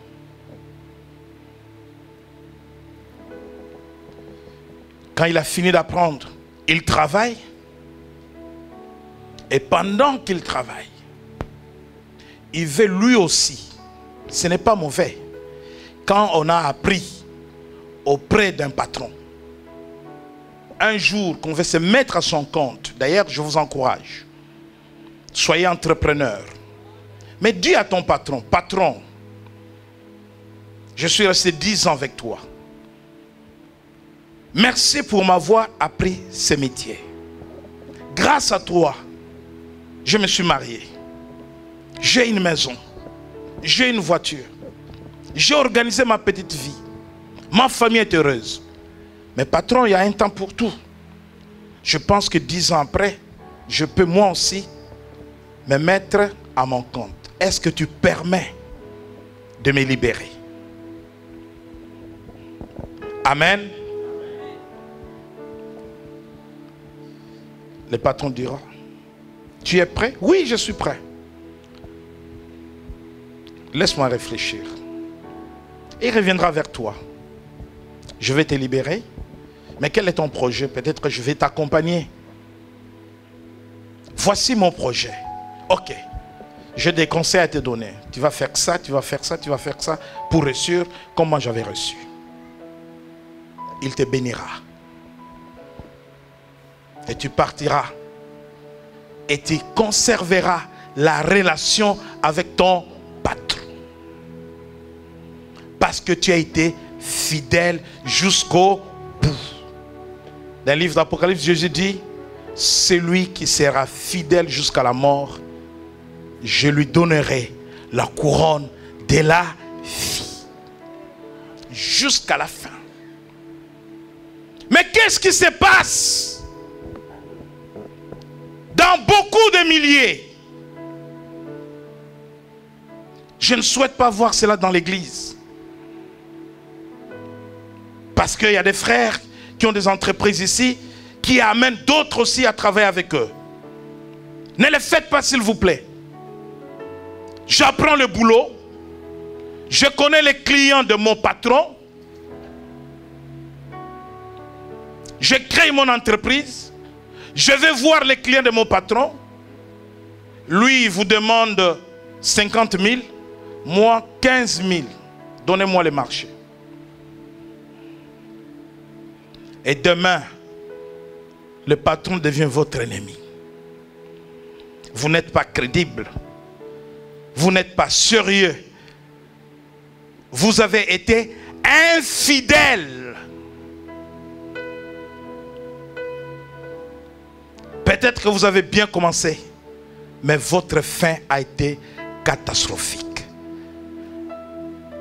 Quand il a fini d'apprendre, il travaille. Et pendant qu'il travaille, il veut lui aussi. Ce n'est pas mauvais. Quand on a appris auprès d'un patron, un jour qu'on veut se mettre à son compte, d'ailleurs je vous encourage, soyez entrepreneur. Mais dis à ton patron, patron, je suis resté 10 ans avec toi. Merci pour m'avoir appris ce métier. Grâce à toi, je me suis marié. J'ai une maison. J'ai une voiture. J'ai organisé ma petite vie. Ma famille est heureuse. Mais patron, il y a un temps pour tout. Je pense que 10 ans après, je peux moi aussi me mettre à mon compte. Est-ce que tu permets de me libérer? Amen. Le patron dira, tu es prêt? Oui, je suis prêt. Laisse-moi réfléchir. Il reviendra vers toi. Je vais te libérer. Mais quel est ton projet? Peut-être que je vais t'accompagner. Voici mon projet. Ok. J'ai des conseils à te donner. Tu vas faire ça, tu vas faire ça, tu vas faire ça. Pour réussir comme moi j'avais reçu. Il te bénira. Et tu partiras. Et tu conserveras la relation avec ton patron. Parce que tu as été fidèle jusqu'au bout. Dans le livre d'Apocalypse, Jésus dit, celui qui sera fidèle jusqu'à la mort, je lui donnerai la couronne de la vie. Jusqu'à la fin. Mais qu'est-ce qui se passe dans beaucoup de milliers? Je ne souhaite pas voir cela dans l'église. Parce qu'il y a des frères qui ont des entreprises ici, qui amènent d'autres aussi à travailler avec eux. Ne le faites pas, s'il vous plaît. J'apprends le boulot. Je connais les clients de mon patron. Je crée mon entreprise. Je vais voir les clients de mon patron. Lui, il vous demande 50 000. Moi, 15 000. Donnez-moi le marché. Et demain, le patron devient votre ennemi. Vous n'êtes pas crédible. Vous n'êtes pas sérieux. Vous avez été infidèle. Peut-être que vous avez bien commencé, mais votre fin a été catastrophique.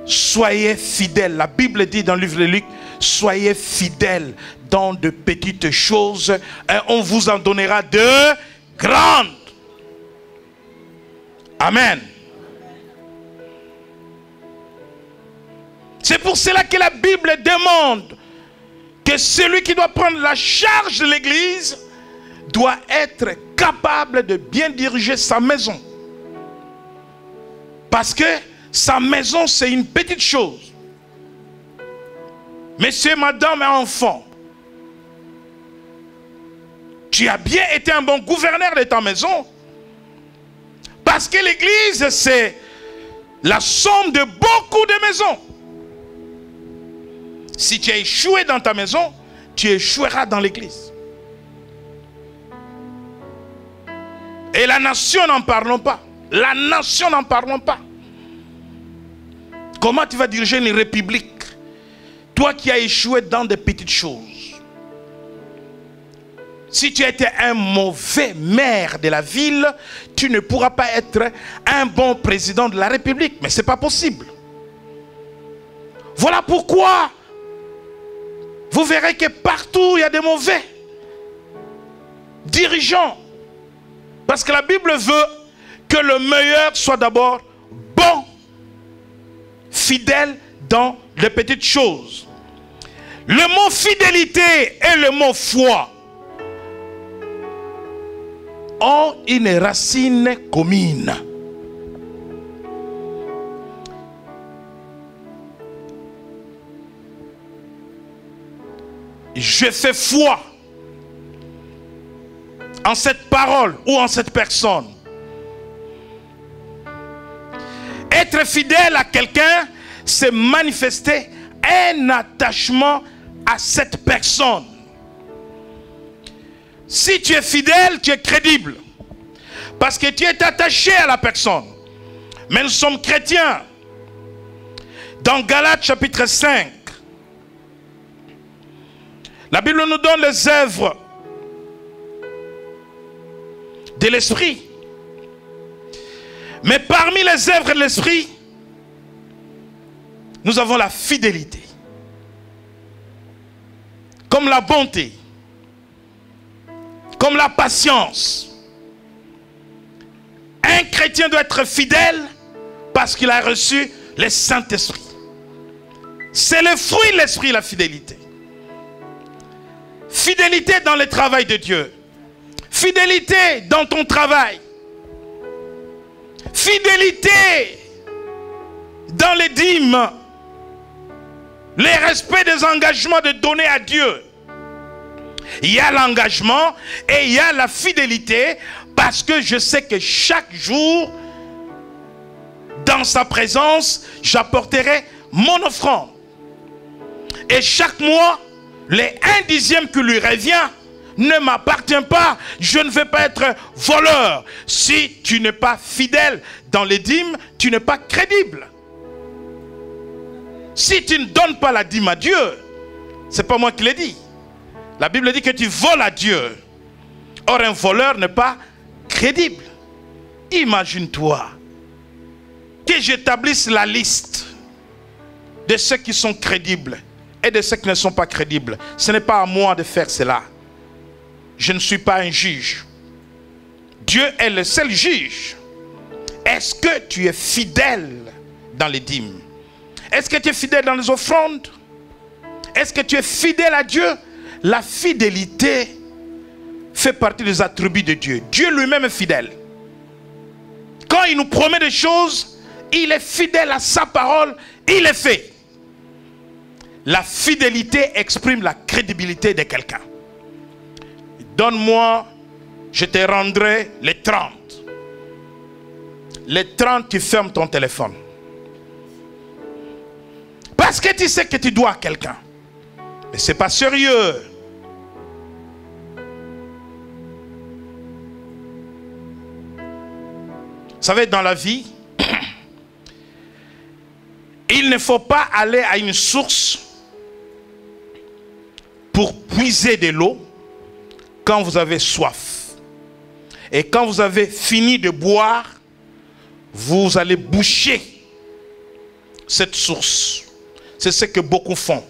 Soyez fidèles. La Bible dit dans le livre de Luc, soyez fidèles dans de petites choses et on vous en donnera de grandes. Amen. C'est pour cela que la Bible demande que celui qui doit prendre la charge de l'église doit être capable de bien diriger sa maison. Parce que sa maison, c'est une petite chose. Monsieur, madame et enfant, tu as bien été un bon gouverneur de ta maison. Parce que l'église, c'est la somme de beaucoup de maisons. Si tu as échoué dans ta maison, tu échoueras dans l'église. Et la nation, n'en parlons pas. La nation, n'en parlons pas. Comment tu vas diriger une république? Toi qui as échoué dans des petites choses. Si tu étais un mauvais maire de la ville, tu ne pourras pas être un bon président de la République. Mais ce n'est pas possible. Voilà pourquoi vous verrez que partout il y a des mauvais dirigeants. Parce que la Bible veut que le meilleur soit d'abord bon, fidèle dans les petites choses. Le mot fidélité et le mot foi ont une racine commune. Je fais foi en cette parole ou en cette personne. Être fidèle à quelqu'un, c'est manifester un attachement à cette personne. Si tu es fidèle, tu es crédible. Parce que tu es attaché à la personne. Mais nous sommes chrétiens. Dans Galates chapitre 5, la Bible nous donne les œuvres de l'esprit. Mais parmi les œuvres de l'esprit, nous avons la fidélité. Comme la bonté. Comme la patience. Un chrétien doit être fidèle parce qu'il a reçu le Saint-Esprit. C'est le fruit de l'esprit, la fidélité. Fidélité dans le travail de Dieu. Fidélité dans ton travail. Fidélité dans les dîmes. Le respect des engagements de donner à Dieu. Il y a l'engagement et il y a la fidélité parce que je sais que chaque jour, dans sa présence, j'apporterai mon offrande. Et chaque mois, les 1/10 qui lui revient ne m'appartient pas. Je ne vais pas être voleur. Si tu n'es pas fidèle dans les dîmes, tu n'es pas crédible. Si tu ne donnes pas la dîme à Dieu, c'est pas moi qui l'ai dit. La Bible dit que tu voles à Dieu. Or, un voleur n'est pas crédible. Imagine-toi que j'établisse la liste de ceux qui sont crédibles et de ceux qui ne sont pas crédibles. Ce n'est pas à moi de faire cela. Je ne suis pas un juge. Dieu est le seul juge. Est-ce que tu es fidèle dans les dîmes? Est-ce que tu es fidèle dans les offrandes? Est-ce que tu es fidèle à Dieu? La fidélité fait partie des attributs de Dieu. Dieu lui-même est fidèle. Quand il nous promet des choses, il est fidèle à sa parole, il est fait. La fidélité exprime la crédibilité de quelqu'un. Donne-moi, je te rendrai les 30. Les 30, tu fermes ton téléphone. Parce que tu sais que tu dois à quelqu'un. Mais ce n'est pas sérieux. Vous savez, dans la vie, il ne faut pas aller à une source pour puiser de l'eau quand vous avez soif. Et quand vous avez fini de boire, vous allez boucher cette source. C'est ce que beaucoup font.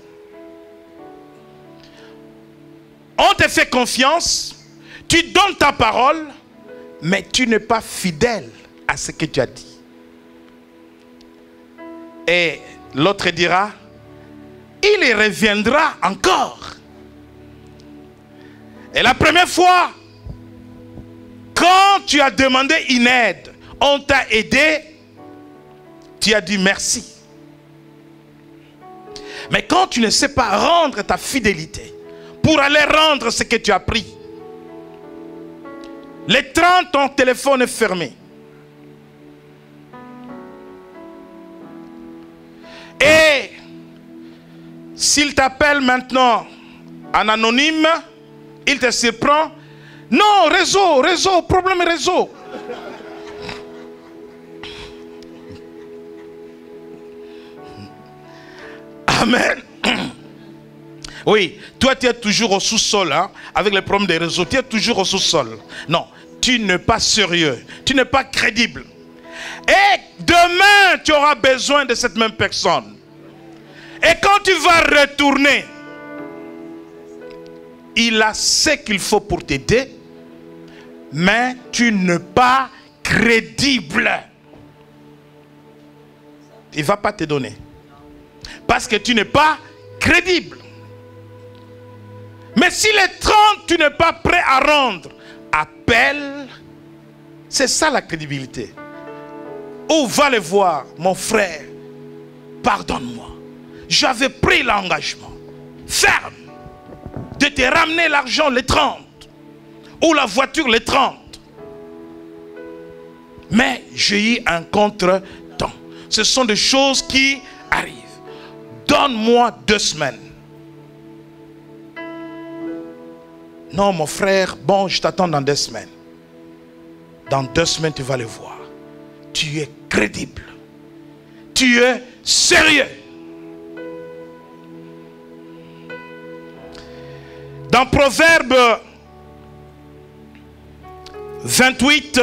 On te fait confiance, tu donnes ta parole, mais tu n'es pas fidèle à ce que tu as dit. Et l'autre dira, il reviendra encore. Et la première fois, quand tu as demandé une aide, on t'a aidé, tu as dit merci. Mais quand tu ne sais pas rendre ta fidélité, pour aller rendre ce que tu as pris, les 30, ton téléphone est fermé. Et s'il t'appelle maintenant en anonyme, il te surprend. Non, réseau, problème réseau. Amen. Oui, toi tu es toujours au sous-sol, hein, avec les problèmes des réseaux, tu es toujours au sous-sol. Non, tu n'es pas sérieux, tu n'es pas crédible. Et demain, tu auras besoin de cette même personne. Et quand tu vas retourner, il a ce qu'il faut pour t'aider, mais tu n'es pas crédible. Il ne va pas te donner. Parce que tu n'es pas crédible. Mais si les 30, tu n'es pas prêt à rendre, appelle. C'est ça la crédibilité. Ou va le voir, mon frère, pardonne-moi. J'avais pris l'engagement ferme de te ramener l'argent les 30. Ou la voiture les 30. Mais j'ai eu un contre-temps. Ce sont des choses qui arrivent. Donne-moi 2 semaines. Non, mon frère, bon, je t'attends dans 2 semaines. Dans 2 semaines, tu vas le voir. Tu es crédible. Tu es sérieux. Dans Proverbe 28,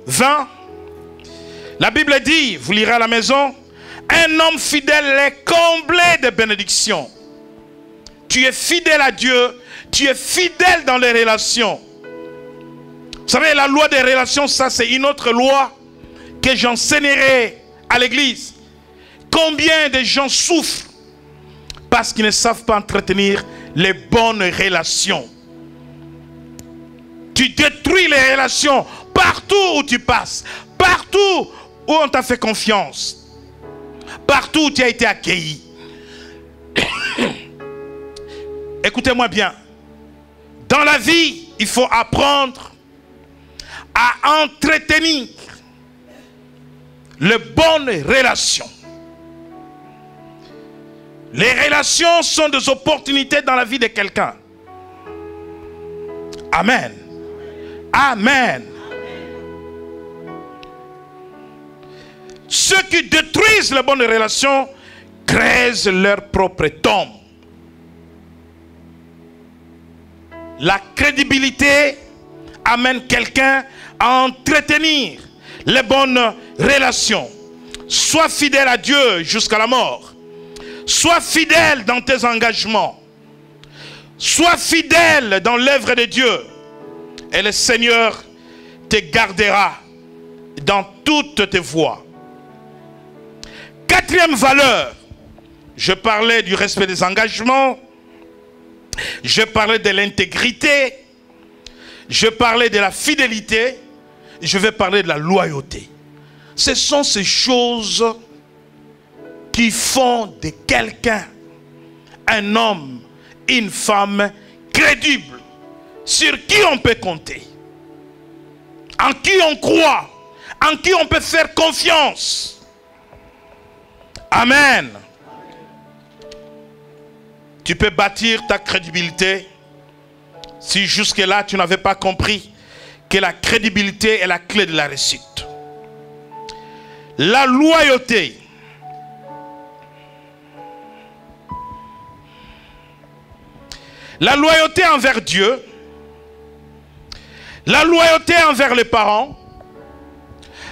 20, la Bible dit, vous lirez à la maison, un homme fidèle est comblé de bénédictions. Tu es fidèle à Dieu, tu es fidèle dans les relations. Vous savez, la loi des relations, ça c'est une autre loi que j'enseignerai à l'église. Combien de gens souffrent parce qu'ils ne savent pas entretenir les bonnes relations. Tu détruis les relations partout où tu passes, partout où on t'a fait confiance, partout où tu as été accueilli. Écoutez-moi bien. Dans la vie, il faut apprendre à entretenir les bonnes relations. Les relations sont des opportunités dans la vie de quelqu'un. Amen. Amen. Ceux qui détruisent les bonnes relations créent leur propre tombe. La crédibilité amène quelqu'un à entretenir les bonnes relations. Sois fidèle à Dieu jusqu'à la mort. Sois fidèle dans tes engagements. Sois fidèle dans l'œuvre de Dieu. Et le Seigneur te gardera dans toutes tes voies. Quatrième valeur. Je parlais du respect des engagements. Je parlais de l'intégrité. Je parlais de la fidélité. Je vais parler de la loyauté. Ce sont ces choses qui font de quelqu'un un homme, une femme crédible, sur qui on peut compter, en qui on croit, en qui on peut faire confiance. Amen. Tu peux bâtir ta crédibilité si jusque-là tu n'avais pas compris que la crédibilité est la clé de la réussite. La loyauté. La loyauté envers Dieu. La loyauté envers les parents.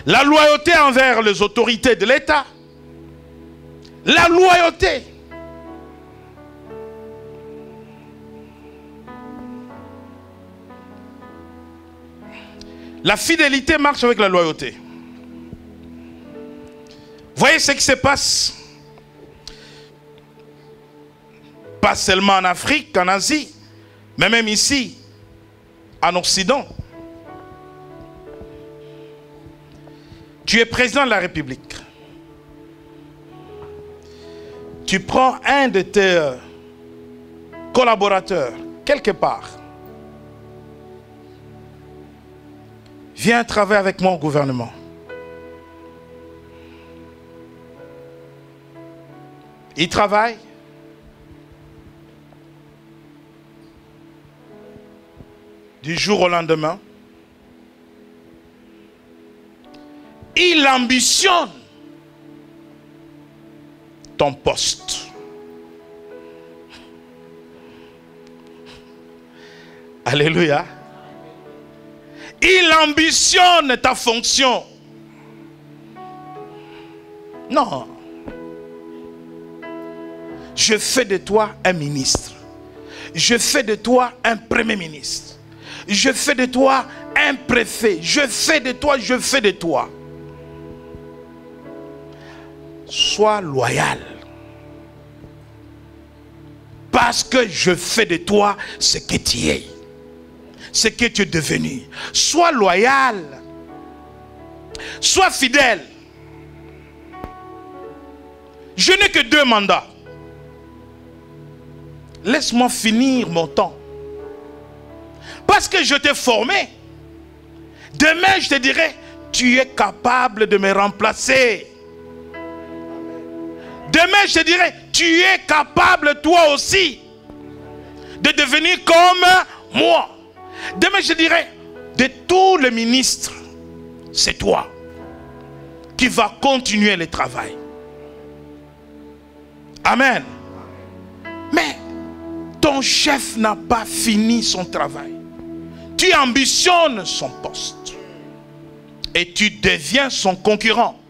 La loyauté envers les autorités de l'État. La loyauté. La fidélité marche avec la loyauté. Voyez ce qui se passe, pas seulement en Afrique, en Asie, mais même ici, en Occident. Tu es président de la République. Tu prends un de tes collaborateurs, quelque part. Viens travailler avec moi au gouvernement. Il travaille. Du jour au lendemain. Il ambitionne ton poste. Alléluia. Il ambitionne ta fonction. Non. Je fais de toi un ministre. Je fais de toi un premier ministre. Je fais de toi un préfet. Je fais de toi. Sois loyal. Parce que je fais de toi ce que tu es. Ce que tu es devenu. Sois loyal. Sois fidèle. Je n'ai que 2 mandats. Laisse-moi finir mon temps. Parce que je t'ai formé. Demain, je te dirai, tu es capable de me remplacer. Demain, je te dirai, tu es capable toi aussi de devenir comme moi. Demain, je dirai, de tous les ministres, c'est toi qui vas continuer le travail. Amen. Mais ton chef n'a pas fini son travail. Tu ambitionnes son poste. Et tu deviens son concurrent.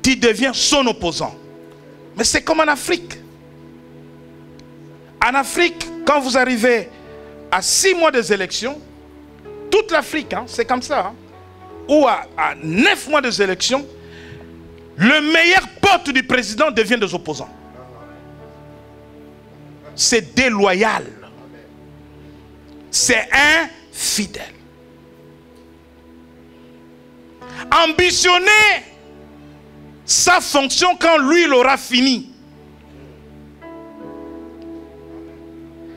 Tu deviens son opposant. Mais c'est comme en Afrique. En Afrique, quand vous arrivez à 6 mois des élections, toute l'Afrique, hein, c'est comme ça. Hein, ou à 9 mois des élections, le meilleur pote du président devient des opposants. C'est déloyal. C'est infidèle. Ambitionner sa fonction quand lui il aura fini.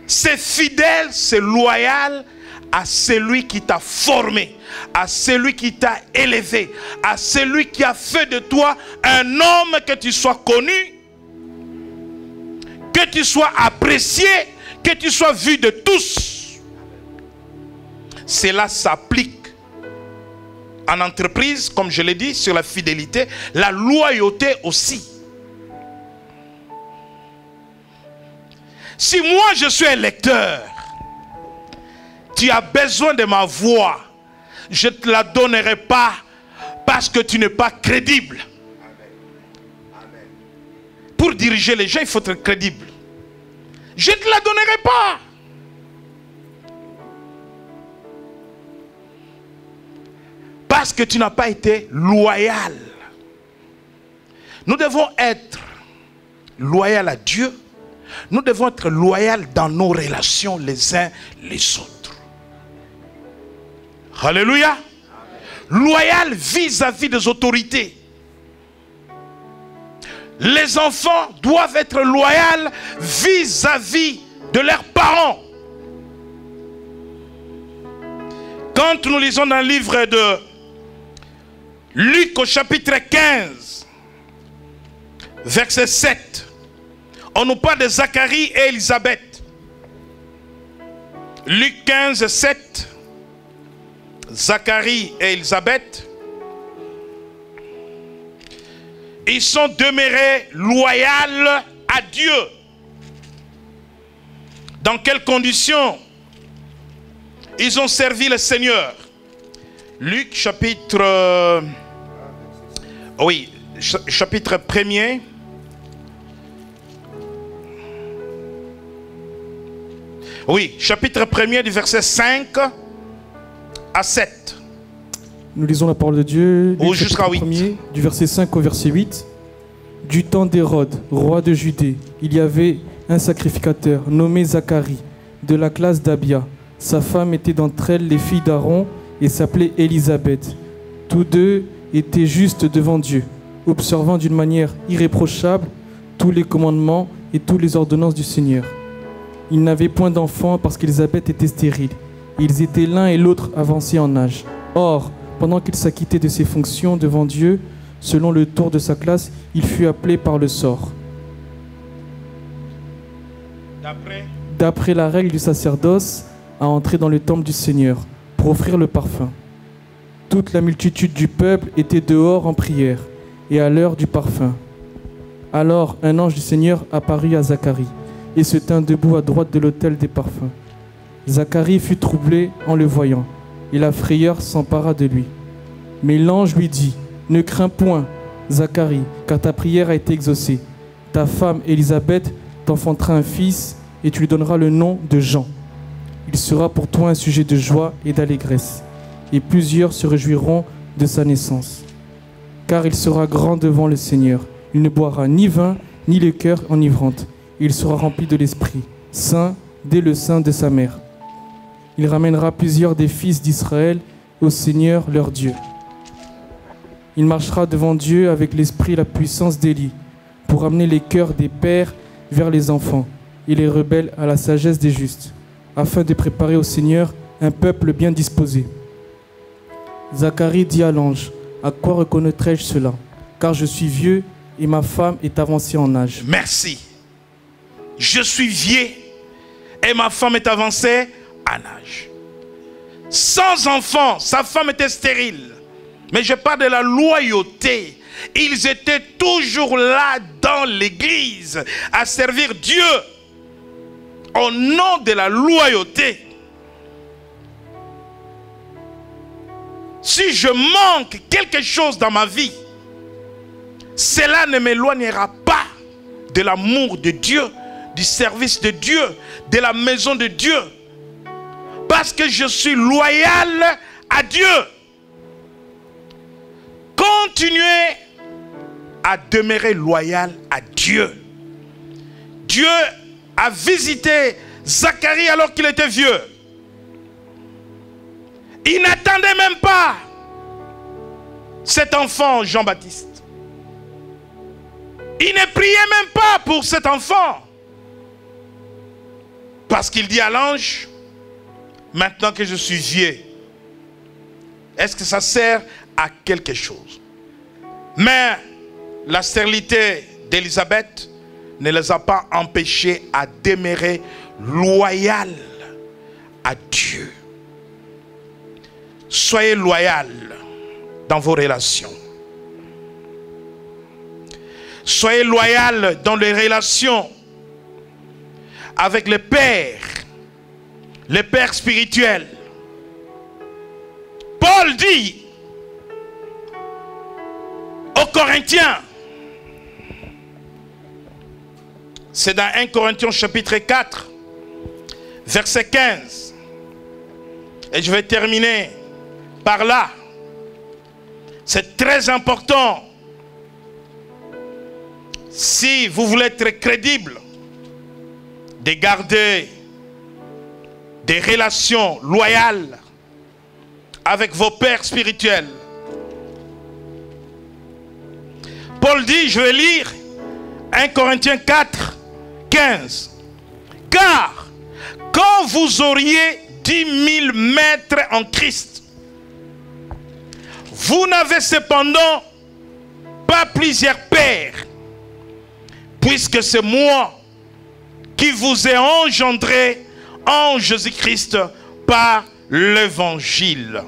C'est fidèle, c'est loyal à celui qui t'a formé, à celui qui t'a élevé, à celui qui a fait de toi un homme, que tu sois connu, que tu sois apprécié, que tu sois vu de tous. Cela s'applique en entreprise, comme je l'ai dit, sur la fidélité, la loyauté aussi. Si moi je suis un lecteur, tu as besoin de ma voix, je ne te la donnerai pas parce que tu n'es pas crédible. pour diriger les gens, il faut être crédible. Je ne te la donnerai pas. Parce que tu n'as pas été loyal. Nous devons être loyaux à Dieu. Nous devons être loyaux dans nos relations les uns les autres. Alléluia. Loyal vis-à-vis des autorités. Les enfants doivent être loyaux vis-à-vis de leurs parents. Quand nous lisons dans le livre de Luc au chapitre 15, verset 7, on nous parle de Zacharie et Élisabeth. Luc 15, 7, Zacharie et Élisabeth, ils sont demeurés loyaux à Dieu. Dans quelles conditions ils ont servi le Seigneur? Luc chapitre... chapitre 1er. Oui, chapitre 1er du verset 5 à 7. Nous lisons la parole de Dieu. Ou jusqu'à 8. 1er, du verset 5 au verset 8. Du temps d'Hérode, roi de Judée, il y avait un sacrificateur nommé Zacharie, de la classe d'Abia. Sa femme était d'entre elles les filles d'Aaron et s'appelait Élisabeth. Tous deux étaient justes devant Dieu, observant d'une manière irréprochable tous les commandements et toutes les ordonnances du Seigneur. Ils n'avaient point d'enfants parce qu'Élisabeth était stérile. Ils étaient l'un et l'autre avancés en âge. Or, pendant qu'il s'acquittait de ses fonctions devant Dieu, selon le tour de sa classe, il fut appelé par le sort. D'après la règle du sacerdoce, à entrer dans le temple du Seigneur pour offrir le parfum. Toute la multitude du peuple était dehors en prière et à l'heure du parfum. Alors un ange du Seigneur apparut à Zacharie et se tint debout à droite de l'autel des parfums. Zacharie fut troublé en le voyant et la frayeur s'empara de lui. Mais l'ange lui dit: ne crains point, Zacharie, car ta prière a été exaucée. Ta femme Élisabeth t'enfantera un fils et tu lui donneras le nom de Jean. Il sera pour toi un sujet de joie et d'allégresse, et plusieurs se réjouiront de sa naissance. Car il sera grand devant le Seigneur. Il ne boira ni vin, ni liqueur enivrante. Il sera rempli de l'Esprit Saint dès le sein de sa mère. Il ramènera plusieurs des fils d'Israël au Seigneur leur Dieu. Il marchera devant Dieu avec l'esprit et la puissance d'Élie, pour amener les cœurs des pères vers les enfants, et les rebelles à la sagesse des justes, afin de préparer au Seigneur un peuple bien disposé. Zacharie dit à l'ange: à quoi reconnaîtrai-je cela? Car je suis vieux et ma femme est avancée en âge. Merci. Je suis vieux et ma femme est avancée en âge. Sans enfant, sa femme était stérile. Mais je parle de la loyauté. Ils étaient toujours là dans l'église à servir Dieu au nom de la loyauté. Si je manque quelque chose dans ma vie, cela ne m'éloignera pas de l'amour de Dieu, du service de Dieu, de la maison de Dieu. Parce que je suis loyal à Dieu. Continuez à demeurer loyal à Dieu. Dieu a visité Zacharie alors qu'il était vieux. Il n'attendait même pas cet enfant Jean-Baptiste. Il ne priait même pas pour cet enfant. Parce qu'il dit à l'ange: maintenant que je suis vieux, est-ce que ça sert à quelque chose? Mais la stérilité d'Élisabeth ne les a pas empêchés à demeurer loyal à Dieu. Soyez loyal dans vos relations. Soyez loyal dans les relations avec les pères spirituels. Paul dit aux Corinthiens: C'est dans 1 Corinthiens chapitre 4, verset 15. Et je vais terminer par là. C'est très important. Si vous voulez être crédible, de garder des relations loyales avec vos pères spirituels. Paul dit, je vais lire 1 Corinthiens 4, 15. Car quand vous auriez 10 000 maîtres en Christ, vous n'avez cependant pas plusieurs pères, puisque c'est moi qui vous ai engendré en Jésus-Christ par l'évangile.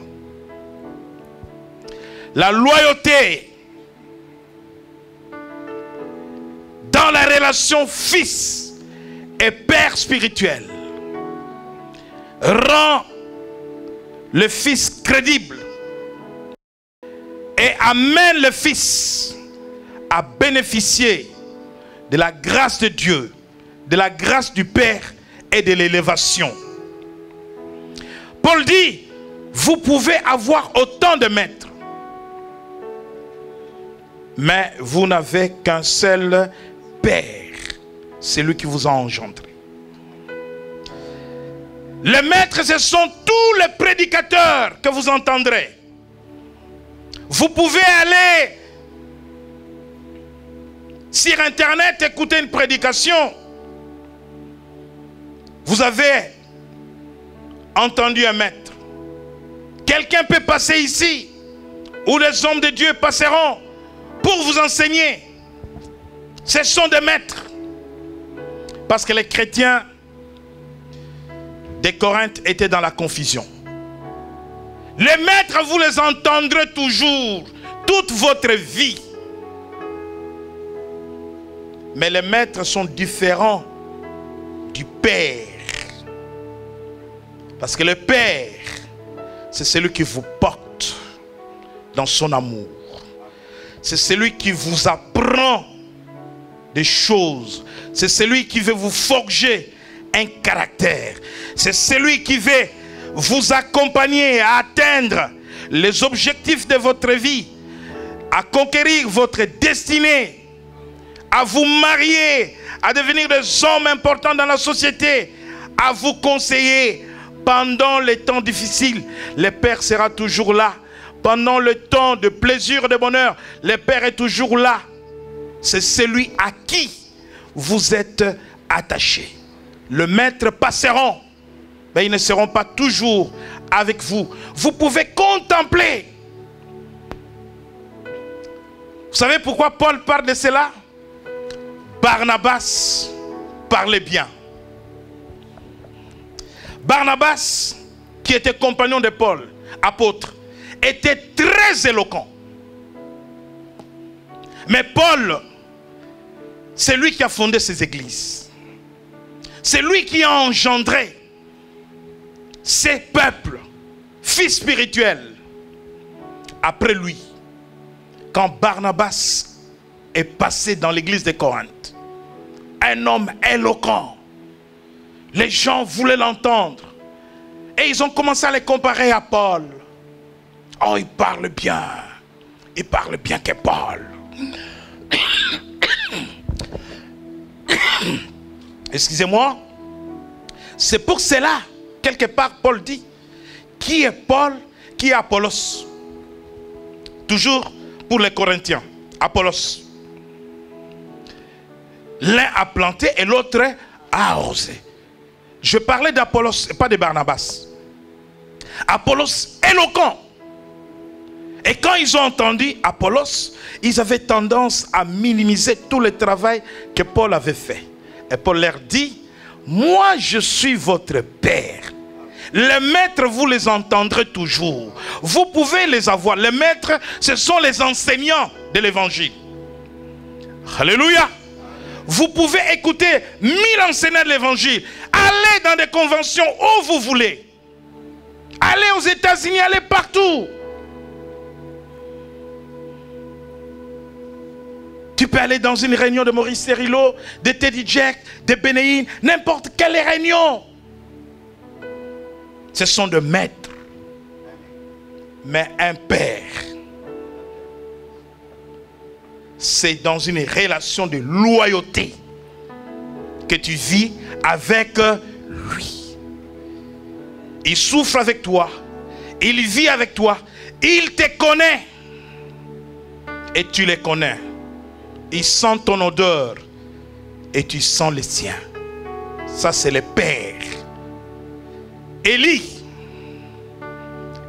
La loyauté dans la relation fils et père spirituel rend le fils crédible et amène le fils à bénéficier de la grâce de Dieu, de la grâce du Père et de l'élévation. Paul dit, vous pouvez avoir autant de maîtres, mais vous n'avez qu'un seul Père, c'est lui qui vous a engendré. Les maîtres, ce sont tous les prédicateurs que vous entendrez. Vous pouvez aller sur Internet écouter une prédication. Vous avez entendu un maître. Quelqu'un peut passer ici, où les hommes de Dieu passeront pour vous enseigner. Ce sont des maîtres. Parce que les chrétiens de Corinthe étaient dans la confusion. Les maîtres, vous les entendrez toujours, toute votre vie. Mais les maîtres sont différents du Père. Parce que le Père, c'est celui qui vous porte dans son amour. C'est celui qui vous apprend des choses. C'est celui qui veut vous forger un caractère. C'est celui qui veut vous accompagner à atteindre les objectifs de votre vie, à conquérir votre destinée, à vous marier, à devenir des hommes importants dans la société, à vous conseiller pendant les temps difficiles. Le Père sera toujours là. Pendant le temps de plaisir et de bonheur, le Père est toujours là. C'est celui à qui vous êtes attachés. Le maître passeront, mais ils ne seront pas toujours avec vous. Vous pouvez contempler. Vous savez pourquoi Paul parle de cela? Barnabas parlait bien. Barnabas, qui était compagnon de Paul, apôtre, était très éloquent. Mais Paul, c'est lui qui a fondé ces églises. C'est lui qui a engendré ces peuples, fils spirituels. Après lui, quand Barnabas est passé dans l'église de Corinthe, un homme éloquent, les gens voulaient l'entendre. Et ils ont commencé à les comparer à Paul. Oh, il parle bien. Il parle bien que Paul. Excusez-moi. C'est pour cela, quelque part, Paul dit, qui est Paul, qui est Apollos? Toujours pour les Corinthiens, Apollos. L'un a planté et l'autre a arrosé. Je parlais d'Apollos et pas de Barnabas. Apollos éloquent. Et quand ils ont entendu Apollos, ils avaient tendance à minimiser tout le travail que Paul avait fait. Et Paul leur dit, moi je suis votre Père. Les maîtres, vous les entendrez toujours. Vous pouvez les avoir. Les maîtres, ce sont les enseignants de l'évangile. Alléluia. Vous pouvez écouter 1000 enseignants de l'évangile. Allez dans des conventions où vous voulez. Allez aux États-Unis, allez partout. Tu peux aller dans une réunion de Maurice Cerullo, de Teddy Jack, de Benéine, n'importe quelle réunion. Ce sont des maîtres. Mais un père, c'est dans une relation de loyauté que tu vis avec lui. Il souffre avec toi, il vit avec toi, il te connaît et tu les connais. Il sent ton odeur et tu sens le sien. Ça, c'est le père. Élie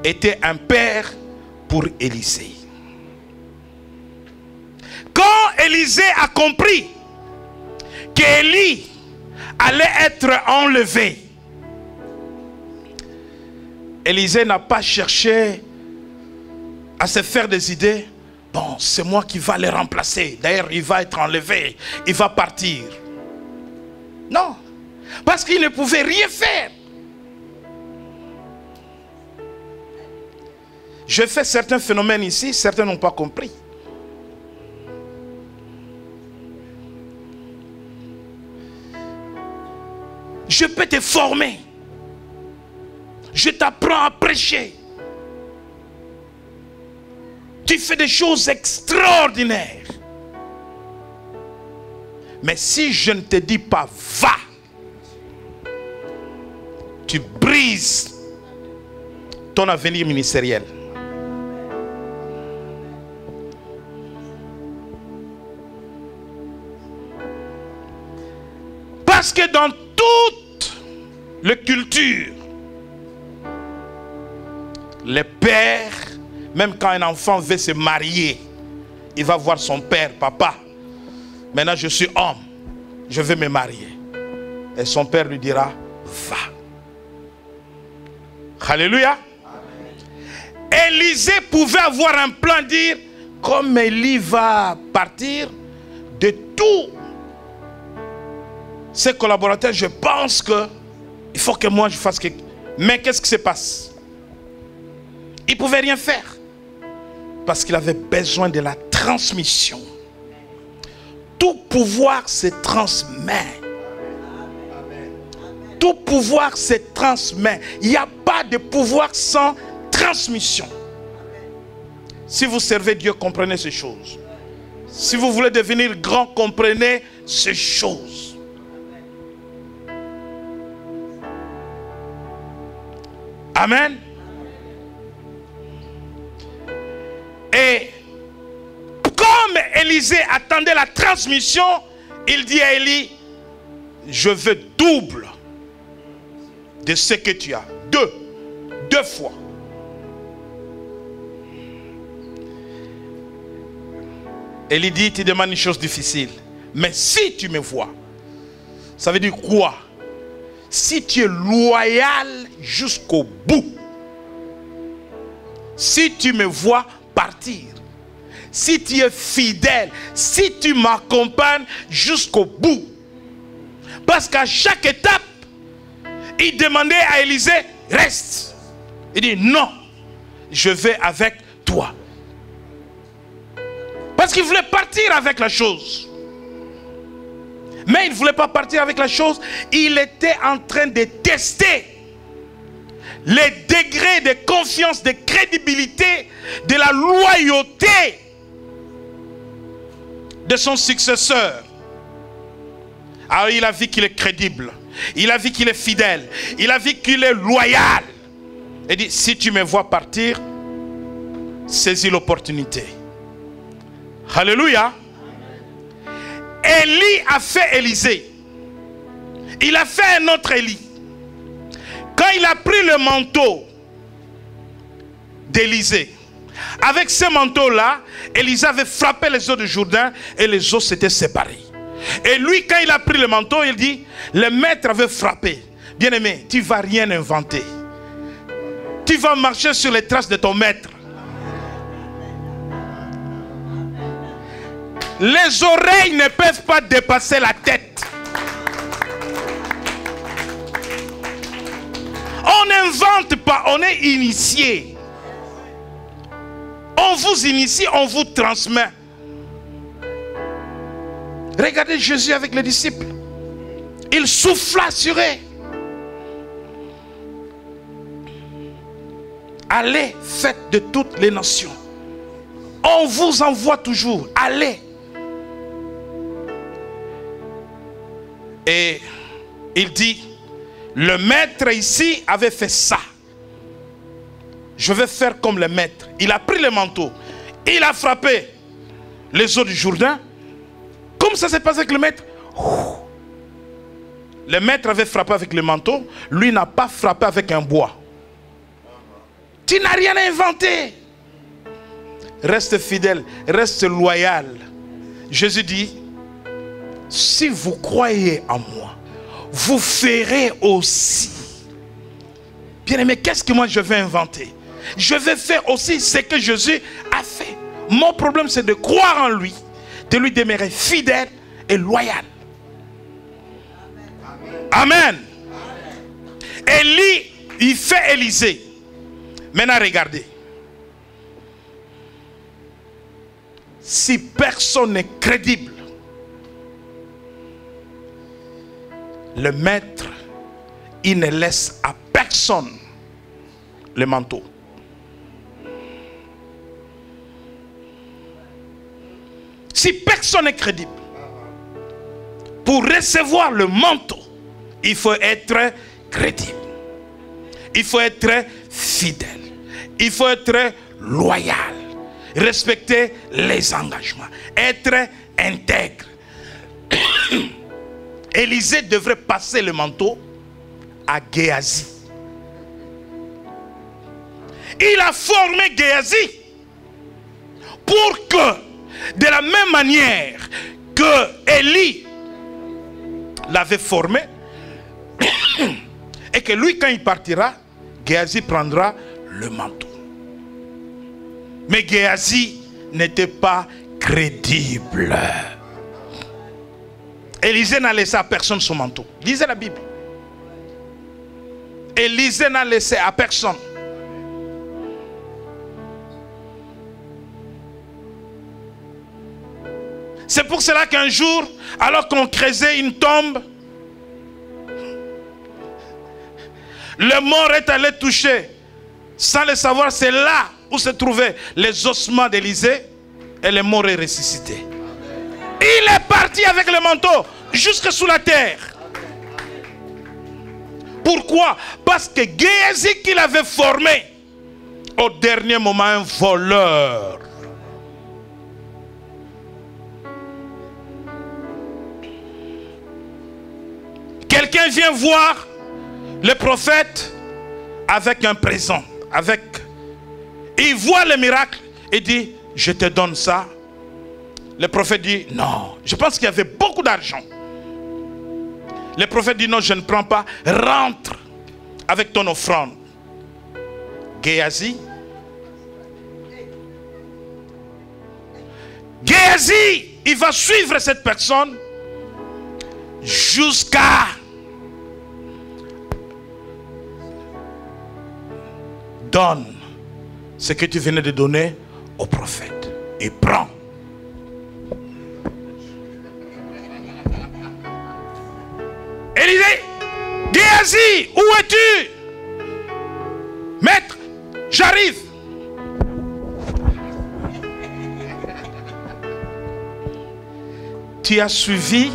était un père pour Élisée. Quand Élisée a compris qu'Élie allait être enlevé, Élisée n'a pas cherché à se faire des idées. Bon, c'est moi qui va le remplacer. D'ailleurs, il va être enlevé. Il va partir. Non. Parce qu'il ne pouvait rien faire. Je fais certains phénomènes ici, certains n'ont pas compris. Je peux te former. Je t'apprends à prêcher. Tu fais des choses extraordinaires. Mais si je ne te dis pas va, tu brises ton avenir ministériel. Parce que dans toute la culture, les pères, même quand un enfant veut se marier, il va voir son père, papa. Maintenant je suis homme, je veux me marier. Et son père lui dira, va. Alléluia. Élisée pouvait avoir un plan, dire, comme Élie va partir, de tous ses collaborateurs, je pense que il faut que moi je fasse quelque chose. Mais qu'est-ce qui se passe? Il ne pouvait rien faire. Parce qu'il avait besoin de la transmission. Tout pouvoir se transmet. Tout pouvoir se transmet. Il n'y a pas de pouvoir sans transmission. Si vous servez Dieu, comprenez ces choses. Si vous voulez devenir grand, comprenez ces choses. Amen. Et comme Élisée attendait la transmission, il dit à Élie, je veux double de ce que tu as. Deux fois. Élie dit, tu demandes une chose difficile. Mais si tu me vois, ça veut dire quoi? Si tu es loyal jusqu'au bout, si tu me vois partir, si tu es fidèle, si tu m'accompagnes jusqu'au bout. Parce qu'à chaque étape, il demandait à Élisée, reste. Il dit, non, je vais avec toi. Parce qu'il voulait partir avec la chose. Mais il ne voulait pas partir avec la chose. Il était en train de tester les degrés de confiance, de crédibilité, de la loyauté de son successeur. Alors il a vu qu'il est crédible. Il a vu qu'il est fidèle. Il a vu qu'il est loyal. Il dit, si tu me vois partir, saisis l'opportunité. Alléluia. Élie a fait Élisée. Il a fait un autre Élie. Quand il a pris le manteau d'Élisée, avec ce manteau-là, Élisée avait frappé les eaux du Jourdain et les eaux s'étaient séparées. Et lui, quand il a pris le manteau, il dit, le maître avait frappé. Bien-aimé, tu ne vas rien inventer. Tu vas marcher sur les traces de ton maître. Les oreilles ne peuvent pas dépasser la tête. On n'invente pas, on est initié. On vous initie, on vous transmet. Regardez Jésus avec les disciples. Il souffla sur eux. Allez, faites de toutes les nations. On vous envoie toujours. Allez. Et il dit, le maître ici avait fait ça. Je vais faire comme le maître. Il a pris le manteau. Il a frappé les eaux du Jourdain. Comme ça s'est passé avec le maître. Le maître avait frappé avec le manteau. Lui n'a pas frappé avec un bois. Tu n'as rien inventé. Reste fidèle, reste loyal. Jésus dit, si vous croyez en moi, vous ferez aussi. Bien aimé, qu'est-ce que moi je vais inventer? Je vais faire aussi ce que Jésus a fait. Mon problème, c'est de croire en lui, de lui demeurer fidèle et loyal. Amen. Élie, il fait Élisée. Maintenant, regardez. Si personne n'est crédible, le maître, il ne laisse à personne le manteau. Si personne n'est crédible, pour recevoir le manteau, il faut être crédible. Il faut être fidèle. Il faut être loyal. Respecter les engagements. Être intègre. Élisée devrait passer le manteau à Géasi. Il a formé Géasi pour que, de la même manière que Élie l'avait formé, et que lui, quand il partira, Géasi prendra le manteau. Mais Géasi n'était pas crédible. Élisée n'a laissé à personne son manteau. Lisez la Bible. Élisée n'a laissé à personne. C'est pour cela qu'un jour, alors qu'on creusait une tombe, le mort est allé toucher, sans le savoir, c'est là où se trouvaient les ossements d'Élisée, et le mort est ressuscité. Il est parti avec le manteau jusque sous la terre. Pourquoi? Parce que Géasi qu'il avait formé, au dernier moment, un voleur. Quelqu'un vient voir le prophète avec un présent, il voit le miracle et dit, je te donne ça. Le prophète dit, non, je pense qu'il y avait beaucoup d'argent. Le prophète dit, non, je ne prends pas, rentre avec ton offrande. Géasi, il va suivre cette personne jusqu'à donne ce que tu venais de donner au prophète et prends. Élisée, Géasi, où es-tu? Maître, j'arrive. Tu as suivi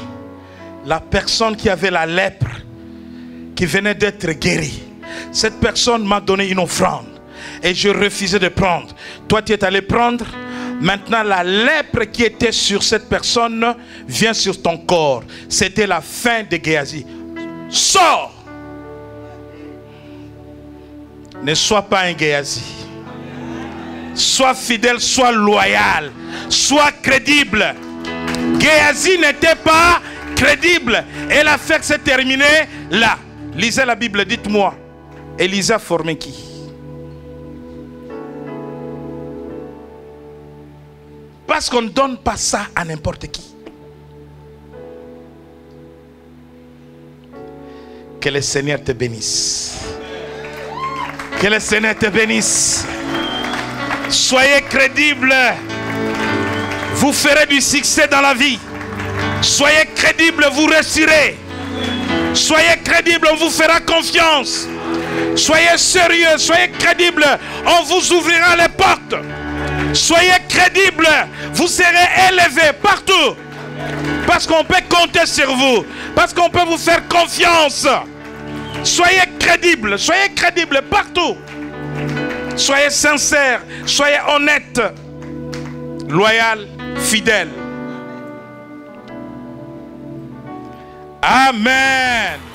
la personne qui avait la lèpre, qui venait d'être guérie. Cette personne m'a donné une offrande et je refusais de prendre. Toi, tu es allé prendre. Maintenant, la lèpre qui était sur cette personne vient sur ton corps. C'était la fin de Géasi. Sors! Ne sois pas un Géasi. Sois fidèle, sois loyal, sois crédible. Géasi n'était pas crédible. Et l'affaire s'est terminée là. Lisez la Bible, dites-moi. Élisée a formé qui? Parce qu'on ne donne pas ça à n'importe qui. Que le Seigneur te bénisse. Que le Seigneur te bénisse. Soyez crédibles. Vous ferez du succès dans la vie. Soyez crédibles, vous réussirez. Soyez crédibles, on vous fera confiance. Soyez sérieux, soyez crédibles, on vous ouvrira les portes. Soyez crédibles, vous serez élevés partout. Parce qu'on peut compter sur vous, parce qu'on peut vous faire confiance. Soyez crédibles partout. Soyez sincères, soyez honnêtes, loyaux, fidèles. Amen.